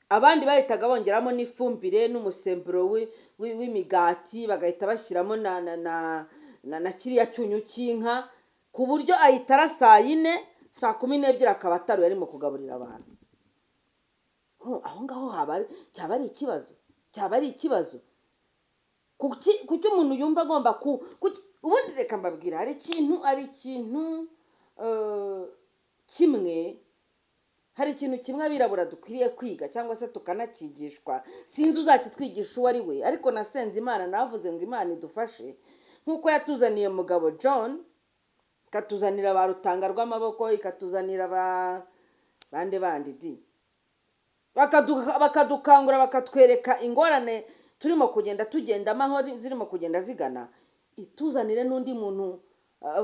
Abandi bahitaga bongeramo n'ifumbire n'umusemburo w'imigati, bagahita bashyiramo na kiriya cyunyu cy'inka, ku buryo ayitara saa 4 saa 12 akaba ataruye arimo kugaburira abantu. aho ngaho cyaba ari ikibazo. Kuki umuntu yumva agomba ubundi reka mbabwira, ari ikintu kimwe abirabura dukwiriye kwiga cyangwa se tukanakigishwa. Sinzi uzakitwigisha uwo ari we, ariko nasenze Imana, navuze ngo Imana idufashe nk'uko yatuzaniye mugabo John, ikatuzanira ba Rutanga rw'amaboko, ikatuzanira bandi bakadukangura, bakatwereka ingorane turimo kugenda tugendamo aho zirimo kugenda zigana. Ituzanire n'undi muntu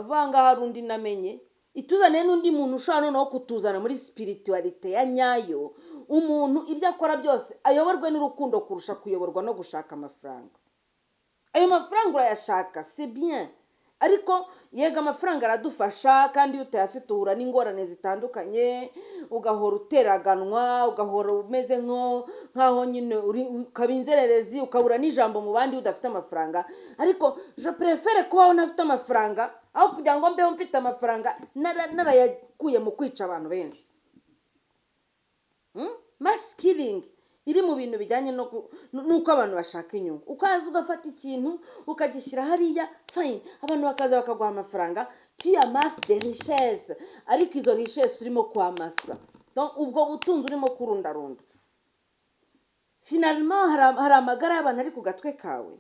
vanga hari undi namenye, ituzanire n'undi muntu ushobora noneho kutuzana muri spiritualite ya nyayo. Umuntu ibyo akora byose ayoborwe n'urukundo kurusha kuyoborwa no gushaka amafaranga. Ayo mafaranga urayashaka, c'est bien, ariko yega amafaranga aradufasha, kandi iyo utayafite uhura n'ingorane zitandukanye, ugahora uteraganwa, ugahora umeze nkaho nyine ukaba inzererezi, ukabura n'ijambo mu bandi udafite amafaranga. Ariko je préfère kubaho ntafite amafaranga aho kugira ngo mbeho mfite amafaranga narayakuye mu kwica abantu benshi. Mass killing iri mu bintu bijyanye nuko abantu bashaka inyungu. Ukaza ugafata ikintu ukagishyira hariya, fine, abantu bakaza bakaguha amafaranga, tu amasses des richesses, ariko izo richesses urimo kwamasa, donc ubwo butunzi urimo kurundarunda, finalement hari amagara y'abantu ari ku gatwe kawe.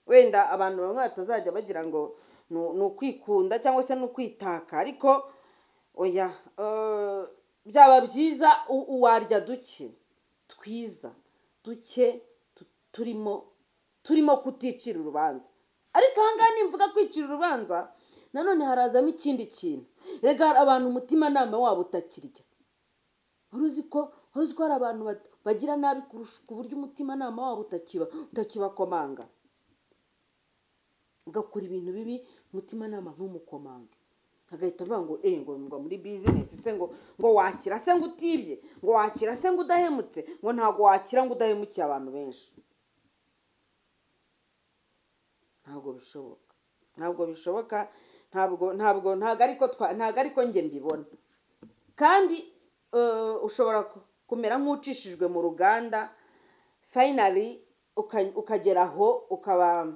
Wenda abantu bamwe batazajya bagira ngo ni ukwikunda cyangwa se ni ukwitaka, ariko oya, byaba byiza uwarya twiza duke turimo kuticira urubanza. Ariko ahangaha nimvuga kwicira urubanza, nanone harazamo ikindi kintu. Rega abantu umutima nama wabo utakirya. Uruzi ko hari abantu bagira nabi kurusha, ku buryo umutima nama wabo utakibakomanga, ugakora ibintu bibi, umutima nama ntumukomange, agahita avuga ngo muri business se ngo wakira se ngo utibye, ngo wakira se ngo udahemutse, ngo ntago wakira ngo udahemukiye abantu benshi. Ntabwo bishoboka, ntabwo ariko njye mbibona. Kandi ushobora kumera nk'ucishijwe mu ruganda, finally ukageraho ukaba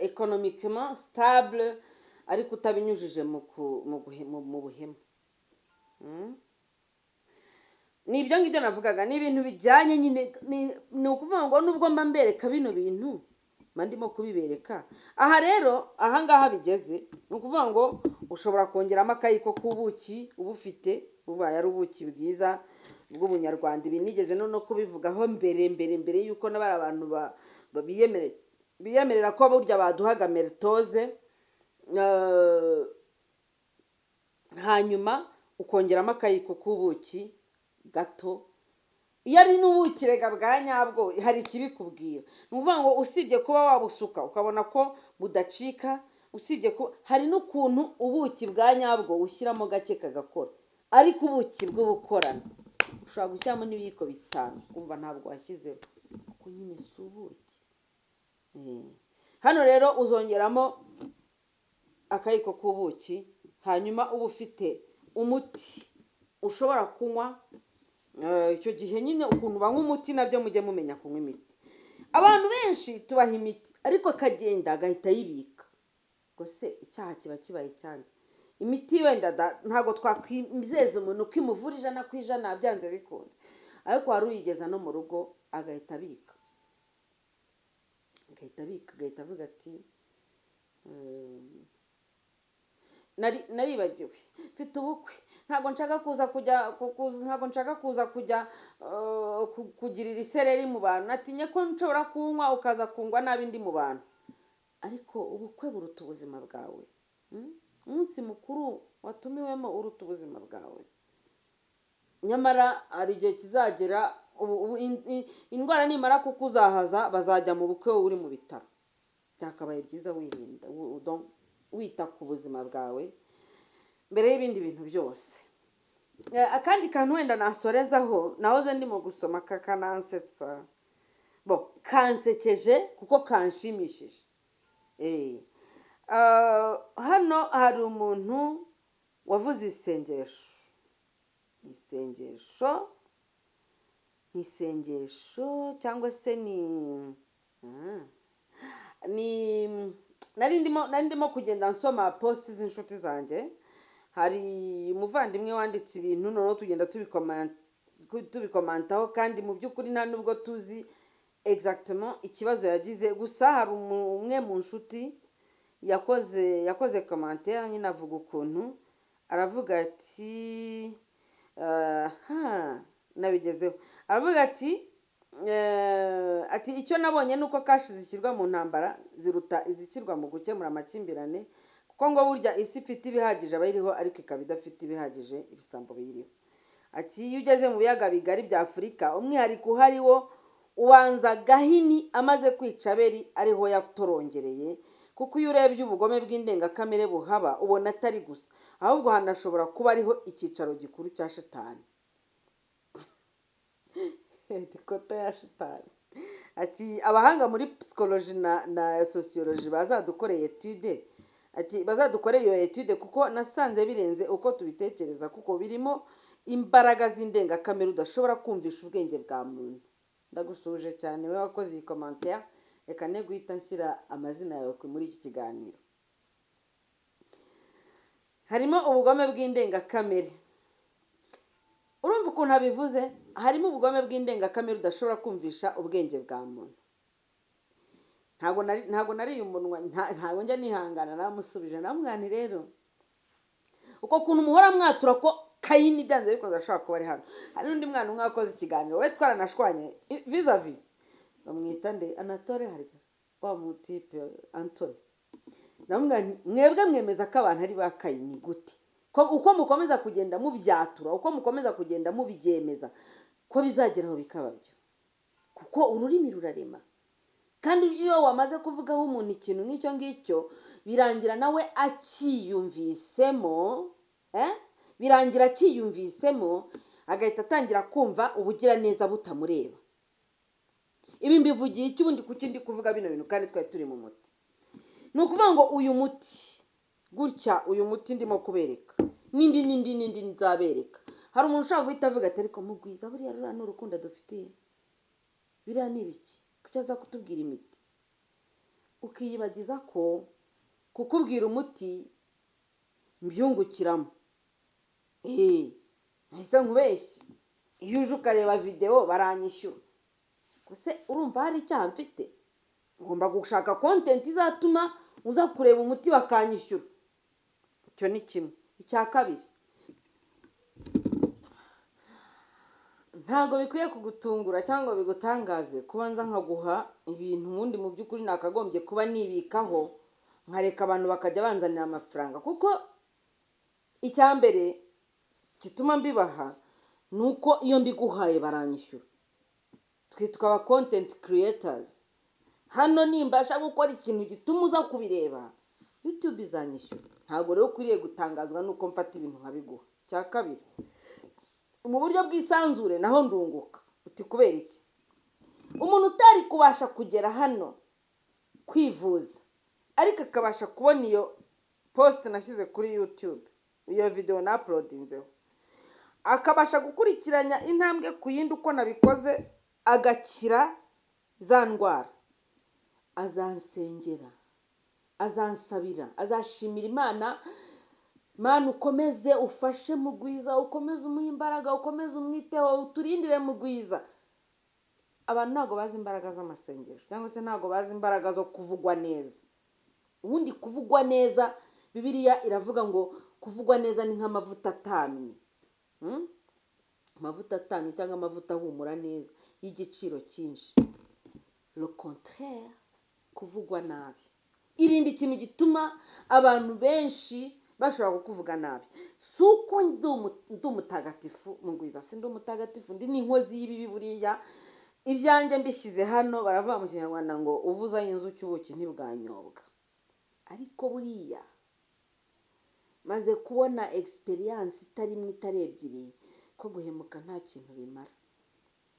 economiquement stable, ariko utabinyujije mu buhemu. Ni ibyo ngibyo navugaga, ni ibintu bijyanye nyine, ni ukuvuga ngo nubwo mba mbereka bino bintu mba ndimo kubibereka. Aha rero ahangaha bigeze, ni ukuvuga ngo ushobora kongeramo akayiko k'ubuki ubufite, bubaye ari ubuki bwiza bw'ubunyarwanda. Ibi nigeze no kubivugaho mbere yuko n'abari abantu biyemerera ko burya baduhaga meltose, hanyuma ukongeramo akayiko k'ubuki gato. Iyo ari n'ubuki rega bwa nyabwo hari ikibikubwira. Ni ukuvuga ngo usibye kuba wabusuka ukabona ko budacika, usibye ko hari n'ukuntu ubuki bwa nyabwo ushyiramo gake kagakora, ariko ubuki bw'ubukorano ushobora gushyiramo n'ibiyiko 5 kumva ntabwo washyizeho, kuko nyine si ubuki. Hano rero uzongeramo akayiko k'ubuki, hanyuma uba ufite umuti ushobora kunywa. Icyo gihe nyine ukuntu banywa umuti nabyo mujye mumenya kunywa imiti. Abantu benshi tubaha imiti, ariko akagenda agahita yibika. Ngo se icyaha kiba kibaye cyane. Imiti wenda ntabwo twakwizeza umuntu ko imuvura 100% byanze bikunda, ariko hari uyigeza no mu rugo agahita abika, agahita avuga ati naribagiwe, mfite ubukwe, ntabwo nshaka kuza kujya kugirira isereri mu bantu, natinye ko nshobora kunywa ukaza kungwa nabi ndi mu bantu. Ariko ubukwe buruta ubuzima bwawe. Umunsi mukuru watumiwemo uruta ubuzima bwawe. Nyamara hari igihe kizagera indwara nimara kukuzahaza bazajya mu bukwe wowe uri mu bitaro. Byakabaye byiza wirinda wita ku buzima bwawe mbere y'ibindi bintu byose. Akandi kantu wenda nasorezaho, nahoze ndimo gusoma kakanansetsa, kansekeje kuko kanshimishije. Hano hari umuntu wavuze isengesho cyangwa se nari ndimo kugenda nsoma post z'inshuti zanjye. Hari umuvandimwe wanditse ibintu noneho tugenda tubikomantaho, kandi mu by'ukuri nta nubwo tuzi exactement ikibazo yagize. Gusa hari umwe mu nshuti yakoze commentaire nyine avuga ukuntu, aravuga ati nabigezeho, aravuga ati icyo nabonye nuko kashi zishyirwa mu ntambara ziruta izishyirwa mu gukemura amakimbirane, kuko ngo burya isi ifite ibihagije abayiriho ariko ikaba idafite ibihagije ibisambo biyiriho. Ati iyo ugeze mu biyaga bigari bya Afurika, umwihariko uhari wo ubanza Gahini amaze kwica Abeli ariho yatorongereye, kuko iyo urebye ubugome bw'indengakamere buhaba ubona atari gusa, ahubwo hanashobora kuba ariho icyicaro gikuru cya Shitani. Dikota ya Shitani. Ati abahanga muri psychology na sociology bazadukoreye iyo etude kuko nasanze birenze uko tubitekereza, kuko birimo imbaraga z'indengakamere udashobora kumvisha ubwenge bwa muntu. Ndagushuje cyane we wakoze iyi commentaire. Reka ne guhita nshyira amazina yawe muri iki kiganiro. Harimo ubugome bw'indengakamere. Urumva ukuntu abivuze? Harimo ubugome bw'indengakamere udashobora kumvisha ubwenge bwa muntu. Ntago nari umunwa, ntago njya nihangana namusubije, namwani rero uko kuntu muhora mwatura ko Kayini byanze bikoze ashaka kuba ari hano. Hari undi mwana umwe wakoze ikiganiro, we twaranashwanye vis-a-vis, bamwita nde, Anatole harya, wa mutipe Antole. Namwani mwebwe mwemeza ko abantu ari ba Kayini gute? Uko mukomeza kugenda mubyatura, uko mukomeza kugenda mubigemeza, ko bizageraho bikababyo. Kuko ururimi rurarema. Kandi iyo wamaze kuvugaho umuntu ikintu nk'icyo ngicyo, birangira nawe akiyumvisemo, agahita atangira kumva ubugira neza butamureba. Ibi mbivugiye iki ubundi kuki ndi kuvuga bino bintu kandi twari turi mu muti? Ni ukuvuga ngo uyu muti gutya, uyu muti ndimo kubereka n'indi nzabereka. Hari umuntu ushaka guhita avuga ati ariko mugwiza buriya rura n'urukundo dufitiye, biriya ni ibiki kuki aza kutubwira imiti? Ukiyibagiza ko kukubwira umuti mbyungukiramo. Ntise nkubeshye, iyo uje ukareba video baranyishyura. Gusa urumva hari icyaha mfite? Ngomba gushaka content izatuma uza kureba umuti bakanyishyura. Icyo ni kimwe. Icya kabiri, ntago bikwiye kugutungura cyangwa bigutangaze kubanza nkaguha ibintu ubundi mu by'ukuri nakagombye kuba nibikaho, nkareka abantu bakajya banzanira amafaranga. Kuko icya mbere gituma mbibaha nuko iyo mbiguhaye baranyishyura. Twitwa content creators. Hano nimbasha gukora ikintu gituma uza kubireba, YouTube izanyishyura. Ntago rero ukwiriye gutangazwa nuko mfata ibintu nkabiguha. Cya kabiri, mu buryo bw'isanzure naho ndunguka. Uti kubera iki? Umuntu utari kubasha kugera hano kwivuza, ariko akabasha kubona iyo post nashyize kuri YouTube, iyo video na uploadinzeho, akabasha gukurikiranya intambwe ku yindi uko nabikoze, agakira za ndwara, azansengera, azansabira, azashimira Imana. Mana ukomeze ufashe Mugwiza, ukomeze umuhe imbaraga, ukomeze umwiteho, uturindire Mugwiza. Abantu ntago bazi imbaraga z'amasengesho, cyangwa se ntago bazi imbaraga zo kuvugwa neza. Ubundi kuvugwa neza, Bibiliya iravuga ngo kuvugwa neza ni nk'amavuta atamye. Amavuta atamye cyangwa amavuta ahumura neza y'igiciro cyinshi. Le contraire, kuvugwa nabi. Irindi kintu gituma abantu benshi bashobora kukuvuga nabi, si uko ndi umutagatifu mugwiza, si ndi umutagatifu, ndi n'inkozi y'ibibi buriya, ibyanjye mbishyize hano baravuga mu kinyarwanda ngo uvuza inzuki ubuki ntibwanyobwa. Ariko buriya maze kubona experience itari imwe itari ebyiri ko guhemuka nta kintu bimara,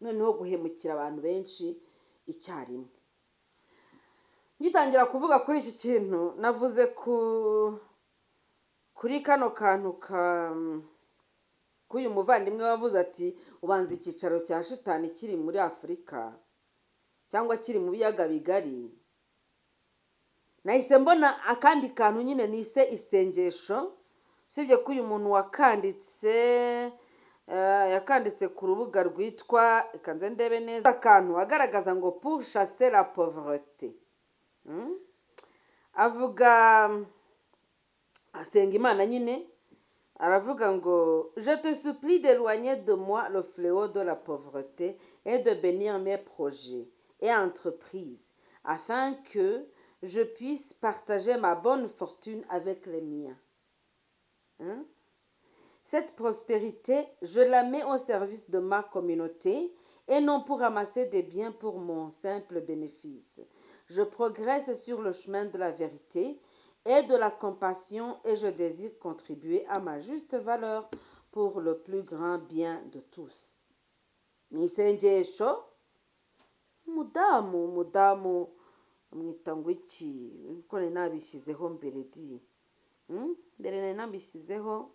noneho guhemukira abantu benshi icyarimwe. Ngitangira kuvuga kuri iki kintu navuze kuri kano kantu k'uyu muvandimwe wavuze ati ubanza icyicaro cya shitani kiri muri Afurika cyangwa kiri mu biyaga bigari. Nahise mbona akandi kantu nyine nise isengesho, usibye ko uyu muntu yakanditse ku rubuga rwitwa ikanze ndebe neza, akantu agaragaza ngo pour chasser la pauvreté. Avuga asenga Imana nyine, aravuga ngo je te supplie d'éloigner de moi le fléau de la pauvreté et de bénir mes projets et entreprises afin que je puisse partager ma bonne fortune avec les miens. Cette prospérité, je la mets au service de ma communauté et non pour ramasser des biens pour mon simple bénéfice. Je progresse sur le chemin de la vérité et de la compassion et je désire contribuer à ma juste valeur pour le plus grand bien de tous. Ni isengesho umudamu amwita ngo iki, ko nari nabishyizeho mbere mbere nari nabishyizeho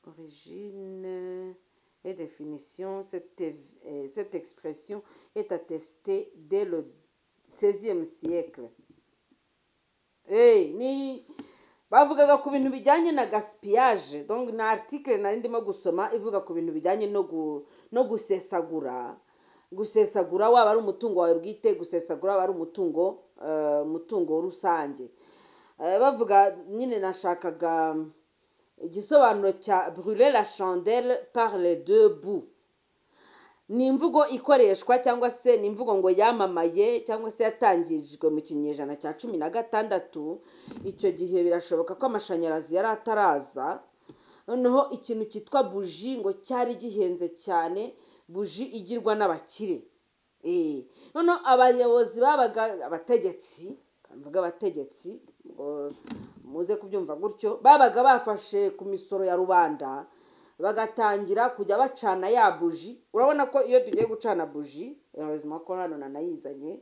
origine et définition. Cette expression est attestée dès le XVIe siècle. Bavugaga ku bintu bijyanye na gaspillage, donc na article nari ndimo gusoma ivuga ku bintu bijyanye no gusesagura waba ari umutungo wawe bwite, gusesagura waba ari umutungo rusange. Bavuga nyine nashakaga igisobanuro cya brûler la chandelle par les deux bouts. Ni imvugo ikoreshwa cyangwa se ni imvugo ngo yamamaye cyangwa se yatangijwe mu kinyejana cya 16. Icyo gihe birashoboka ko amashanyarazi yari ataraza, noneho ikintu cyitwa buji ngo cyari gihenze cyane, buji igirwa n'abakire. Noneho abayobozi babaga abategetsi muze kubyumva gutyo, babaga bafashe ku misoro ya rubanda bagatangira kujya bacana ya buji. Urabona ko iyo tugiye gucana buji, ubuzima ko hano nanayizanye,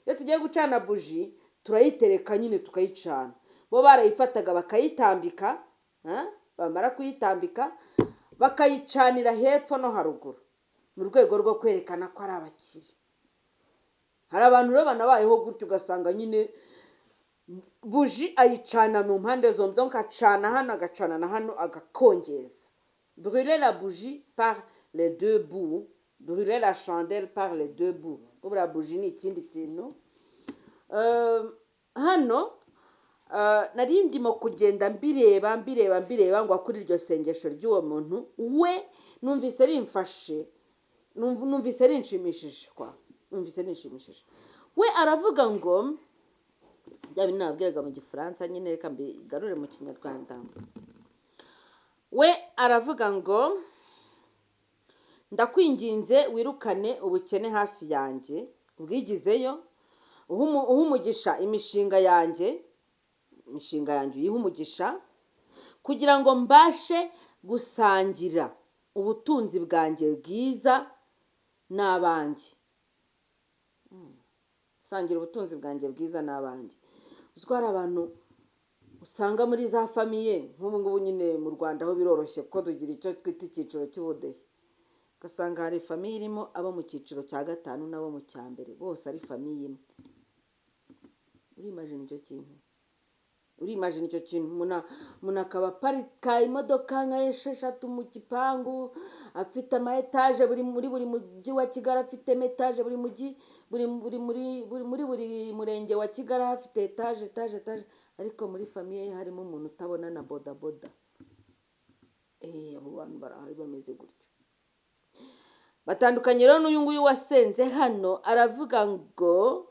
iyo tugiye gucana buji turayitereka nyine tukayicana. Bo barayifataga bakayitambika, bamara kuyitambika bakayicanira hepfo no haruguru mu rwego rwo kwerekana ko ari abakire. Hari abantu rero banabayeho gutyo ugasanga nyine buji ayicana mu mpande zombi, donc acana hano agacana na hano agakongeza. Brûler la bougie par les deux bouts, brûler la chandelle par les deux bouts. Ubura buji ni ikindi kintu. Hano nari ndimo kugenda mbireba ngo kuri iryo sengesho ry'uwo muntu, we numvise rimfashe, numvise rinshimishije. We aravuga ngo bya bintu nabwiraga mu gifaransa nyine, reka mbigarure mu kinyarwanda. We aravuga ngo ndakwinginze wirukane ubukene hafi yanjye, ubwigizeyo, umugisha imishinga yanjye uyihe umugisha, kugira ngo mbashe gusangira ubutunzi bwanjye bwiza n'abanjye. Sangira ubutunzi bwanjye bwiza n'abanjye. Uziko hari abantu usanga muri za famiye, nk'ubu ngubu nyine mu Rwanda aho biroroshye ko tugira icyo twita icyiciro cy'ubudehe, ugasanga hari famiye irimo abo mu cyiciro cya 5 n'abo mu cya mbere, bose ari famiye imwe. Urimagine icyo kintu, umuntu akaba parika imodoka nka 6 mu gipangu, afite ama etage buri mujyi wa Kigali, afite etage buri mujyi, buri murenge wa Kigali afite etage, ariko muri famiye ye harimo umuntu utabona na bodaboda. Abo bantu barahari bameze gutyo. Batandukanye rero n'uyu nguyu wasenze hano, aravuga ngo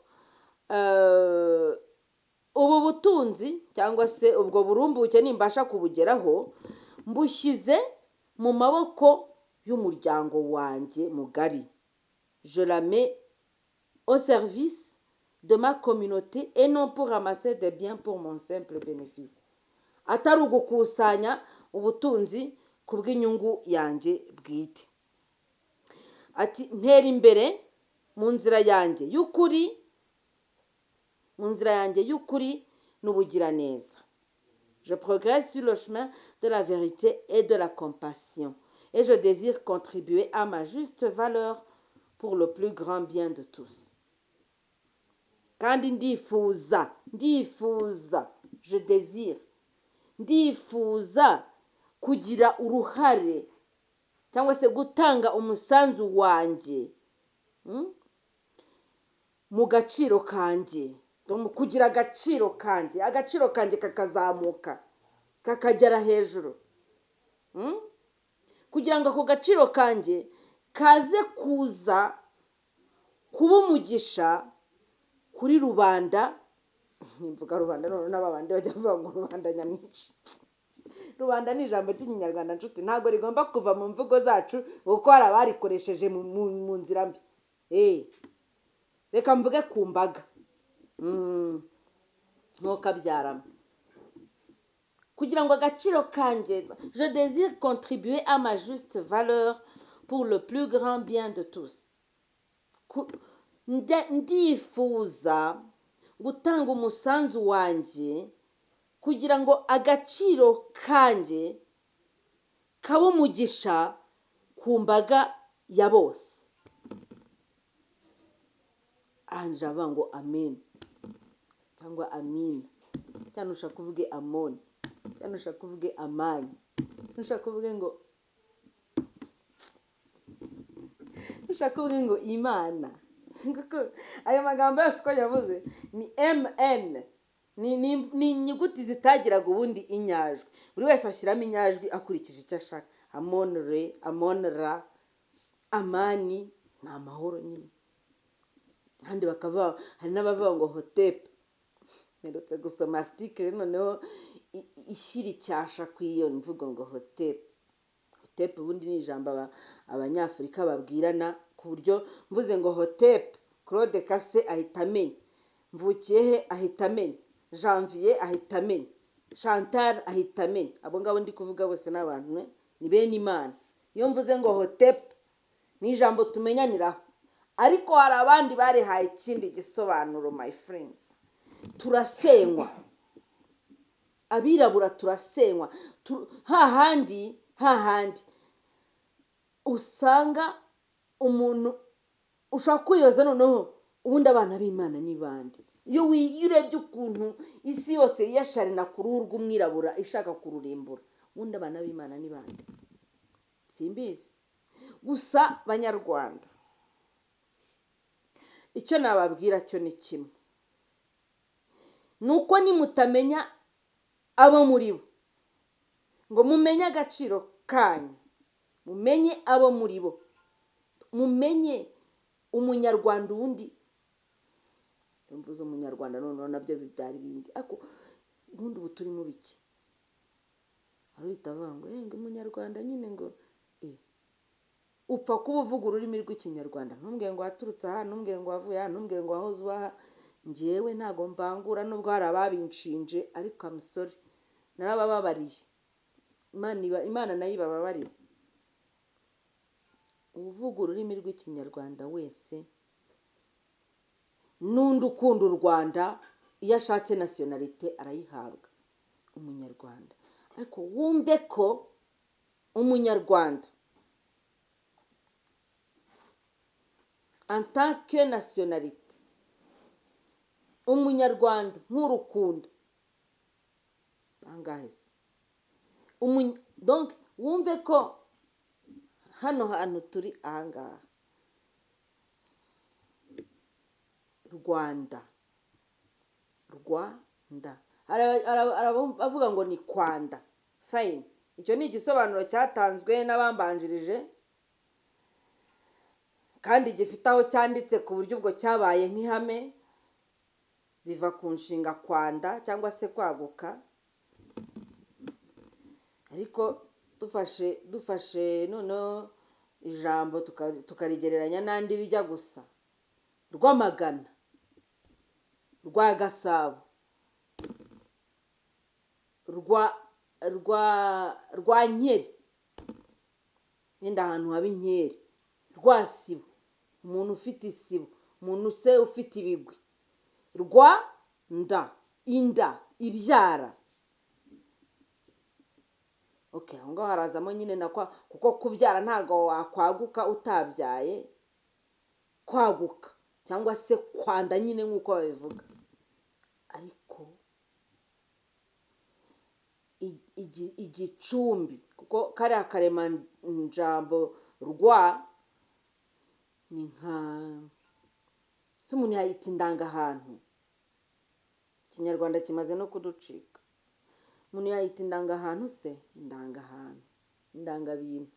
ubu butunzi cyangwa se ubwo burumbuke nimbasha kubugeraho mbushyize mu maboko y'umuryango wanjye mugari. Je la mets au service de ma communauté et non pour ramasser des biens pour mon simple bénéfice. Atari ugukusanya ubutunzi ku bw'inyungu yanjye bwite. Ati ntera imbere mu nzira yanjye y'ukuri n'ubugiraneza. Je progresse sur le chemin de la vérité et de la compassion et je désire contribuer à ma juste valeur pour le plus grand bien de tous. Kandi ndifuza kugira uruhare cyangwa se gutanga umusanzu wanjye mu gaciro kanjye, kugira agaciro kanjye kakazamuka kakagera hejuru, kugira ngo ako gaciro kanjye kaze kuza kuba umugisha kuri rubanda. Nimvuga rubanda none n'ababandi bajya bavuga ngo rubanda nyamwinshi. Rubanda ni ijambo ry'ikinyarwanda nshuti, ntabwo rigomba kuva mu mvugo zacu kuko hari abarikoresheje mu nzira mbi. Reka mvuge ku mbaga ntukabyaramo. Kugira ngo agaciro kanjye, je désire contribuer à ma juste valeur pour le plus grand bien de tous. Ndifuza gutanga umusanzu wanjye kugira ngo agaciro kanjye kabe umugisha ku mbaga ya bose. Anje avuga ngo amen cyangwa amina, cyangwa ushaka kuvuge amoni, cyangwa ushaka kuvuge amani, ushaka kuvuge ngo imana. Ayo magambo yose uko yavuze ni mn, ni inyuguti zitagiraga ubundi inyajwi, buri wese ashyiramo inyajwi akurikije icyo ashaka. Amonre, amonra, amani ni amahoro nyine. Kandi bakavuga, hari n'abavuga ngo hotepe. Mperutse gusoma article noneho ishyira icyasha ku iyo mvugo ngo hotepe. Hotepe ubundi ni ijambo abanyafurika babwirana, ku buryo mvuze ngo hotepe, Claude Kase ahita amenya, Mvukiyehe ahita amenya, Janvier ahita amenya, Chantal ahita amenya. Abo ngabo ndi kuvuga bose n'abantu ni bene Imana. Iyo mvuze ngo hotepe ni ijambo tumenyaniraho, ariko hari abandi barihaye ikindi gisobanuro. My friends, turasenywa, abirabura turasenywa. hahandi usanga umuntu ushaka kwiyoza noneho ubundi abana b'Imana ni bande. Iyo urebye ukuntu isi yose yasharina ku ruhu rw'umwirabura ishaka kururimbura, ubundi abana b'Imana ni bande? Simbizi. Gusa Banyarwanda, icyo nababwira cyo ni kimwe, nuko nimutamenya abo muri bo ngo mumenye agaciro kanyu, mumenye abo muri bo, mumenye umunyarwanda. Ubundi mvuze umunyarwanda noneho nabyo byari bindi, ariko ubundi ubu turi mu biki? Hari utavuga ngo umunyarwanda nyine ngo upfa kuba uvuga ururimi rw'ikinyarwanda, ntumbwire ngo waturutse aha, ntumbwire ngo wavuye aha, ntumbwire ngo wahoze ubaha. Njyewe ntago mbangura, nubwo hari ababinshinje, ariko amusore narabababariye. Imana nayo ibababarire. Uvuga ururimi rw'ikinyarwanda wese n'undi ukunda u Rwanda, iyo ashatse nationalite arayihabwa, umunyarwanda. Ariko wumve ko umunyarwanda en tant que nationalité, umunyarwanda nk'urukundo angahe se? Donc wumve ko hano hantu turi ahangaha Rwanda aravuga ngo ni Kwanda. Fine, icyo ni igisobanuro cyatanzwe n'abambanjirije kandi gifite aho cyanditse ku buryo ubwo cyabaye nk'ihame. biva ku nshinga kwanda cyangwa se kwaguka, ariko dufashe noneho ijambo tukarigereranya n'andi bijya gusa: Rwamagana, rwa Gasabo, rwa Nkeri, wenda ahantu haba inkeri, rwa Sibo, umuntu ufite isibo, umuntu se ufite ibigwi, rwa nda, inda ibyara. Okay, aho ngaho harazamo nyine kuko kubyara ntabwo wakwaguka utabyaye, kwaguka cyangwa se kwanda nyine nk'uko babivuga. Ariko igicumbi, kuko kariya karemanjambo rwa ni se umuntu yayita indangahantu. Ikinyarwanda kimaze no kuducika. Umuntu yayita indangahantu se? Indangahantu, indangabintu,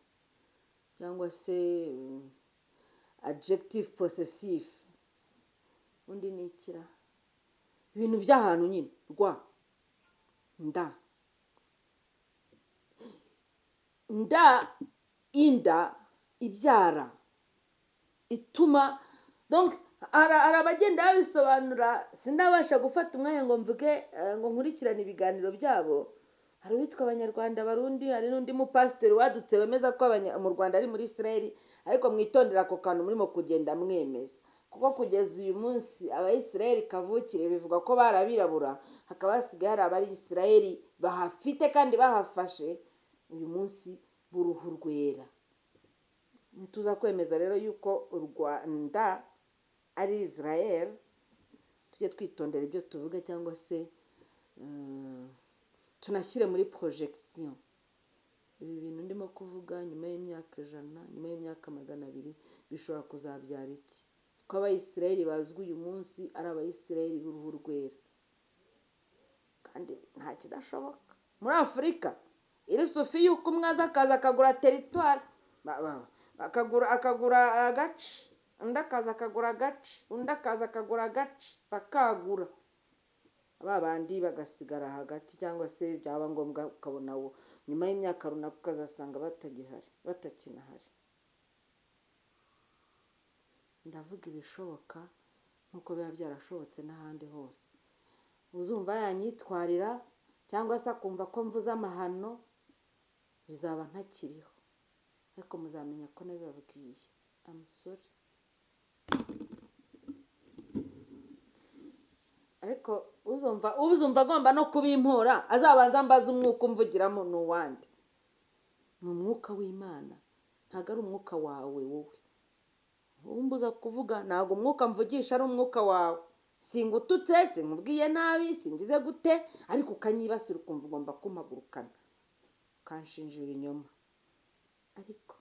cyangwa se adjective possessive. Undi ni ikira, ibintu by'ahantu nyine. Rwa nda, inda ibyara, ituma. Donc hari abagenda babisobanura, sindabasha gufata umwanya ngo mvuge ngo nkurikirane ibiganiro byabo. Hari uwitwa Abanyarwanda Barundi, hari n'undi mupasiteri wadutse wemeza ko mu Rwanda ari muri Israel, ariko mwitondera ako kantu murimo kugenda mwemeza, kuko kugeza uyu munsi Abayisiraheli kavukire bivuga ko barabirabura, hakaba hasigaye hari Abayisiraheli bahafite kandi bahafashe uyu munsi b'uruhu rwera. Ntituza kwemeza rero yuko u Rwanda ari Israel. Tujye twitondera ibyo tuvuga, cyangwa se tunashyire muri projection. Ibi bintu ndimo kuvuga nyuma y'imyaka 100, nyuma y'imyaka 200 bishobora kuzabyara iki? Ko Abayisiraheli bazwi uyu munsi ari Abayisiraheli b'uruhu rwera, kandi nta kidashoboka. Muri Afurika iri sufi yuko umwe aza akaza akagura teritwari, akagura agace, undi akaza akagura agace, undi akaza akagura agace, bakagura babandi bagasigara hagati, cyangwa se byaba ngombwa ukabona wo nyuma y'imyaka runaka ukazasanga batakinahari. Ndavuga ibishoboka nk'uko biba byarashobotse n'ahandi hose. Uzumva yanyitwarira cyangwa se akumva ko mvuze amahano, bizaba ntakiriho, ariko muzamenya ko nabibabwiye. I'm sorry. Ariko uzumva agomba no kubimpora, azabanza mbaza umwuka umvugiramo ni uwande. Ni umwuka w'Imana, ntabwo ari umwuka wawe wowe. Umbuza kuvuga, ntabwo umwuka mvugisha ari umwuka wawe. Singututse, sinkubwiye nabi, singize gute, ariko ukanyibasira ukumva ugomba kumpagurukana, ukanshinja ibinyoma. Ariko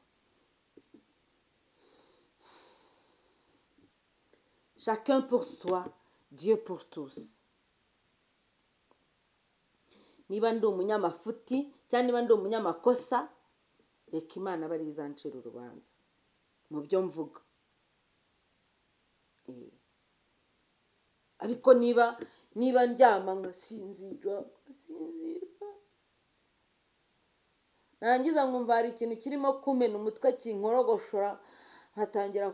chacun pour soi, Dieu pour tous. Niba ndi umunyamafuti cyangwa niba ndi umunyamakosa, reka Imana bari izancira urubanza mu byo mvuga. Ariko niba ndyama ngasinzira, narangiza nkumva hari ikintu kirimo kumena umutwe kinkorogoshora, nkatangira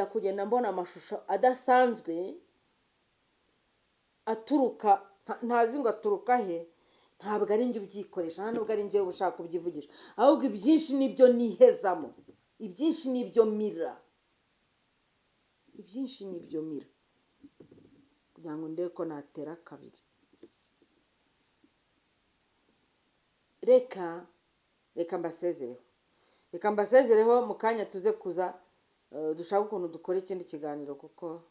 kugenda mbona amashusho adasanzwe aturuka, ntazi ngo aturuka he. Ntabwo ari njye ubyikoresha, nta nubwo ari njye ushaka kubyivugisha, ahubwo ibyinshi nibyo nihezamo, ibyinshi nibyo mira, ibyinshi nibyo mira, kugira ngo ndebe ko natera kabiri. Reka mbasezereho mu kanya tuze kuza dushaka ukuntu dukora ikindi kiganiro, kuko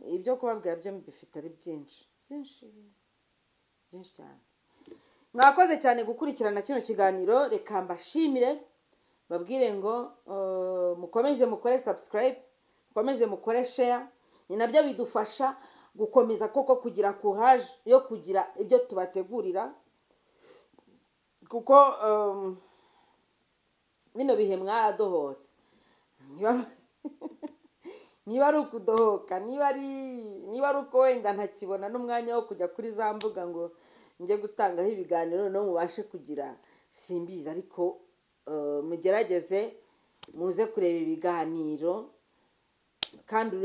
ibyo kubabwira byo bifite ari byinshi cyane. Mwakoze cyane gukurikirana kino kiganiro. Reka mbashimire, babwire ngo mukomeze mukore subscribe, mukomeze mukore share. Ni nabyo bidufasha gukomeza koko kugira courage yo kugira ibyo tubategurira, kuko bino bihe mwaradohotse. niba ari ukudohoka, niba ari uko wenda ntakibona n'umwanya wo kujya kuri za mbuga ngo njye gutangaho ibiganiro no mubashe kugira, simbizi, ariko mugerageze muze kureba ibiganiro, kandi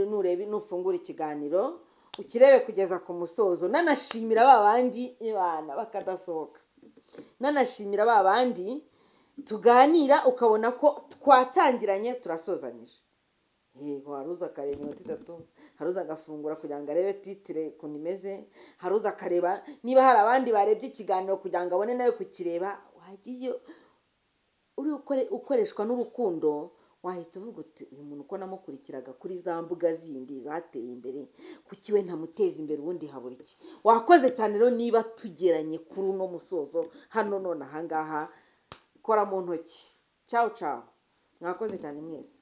nufungura ikiganiro ukirebe kugeza ku musozo, nanashimira ba bandi ibana bakadasohoka, nanashimira ba bandi tuganira ukabona ko twatangiranye turasozanyije. Yego, haruza akareba iminota 3, haruza agafungura kugira ngo arebe titire ukuntu imeze, haruza akareba niba hari abandi barebye ikiganiro kugira ngo abone nawe kukireba. Wagiye uri ukoreshwa n'urukundo, wahita uvuga uti uyu muntu uko namukurikiraga kuri za mbuga zindi zateye imbere, kuki we ntamuteza imbere, ubundi habura iki. Wakoze cyane rero niba tugeranye kuri uno musozo hano none ahangaha, kora mu ntoki. Ciao ciao, mwakoze cyane mwese.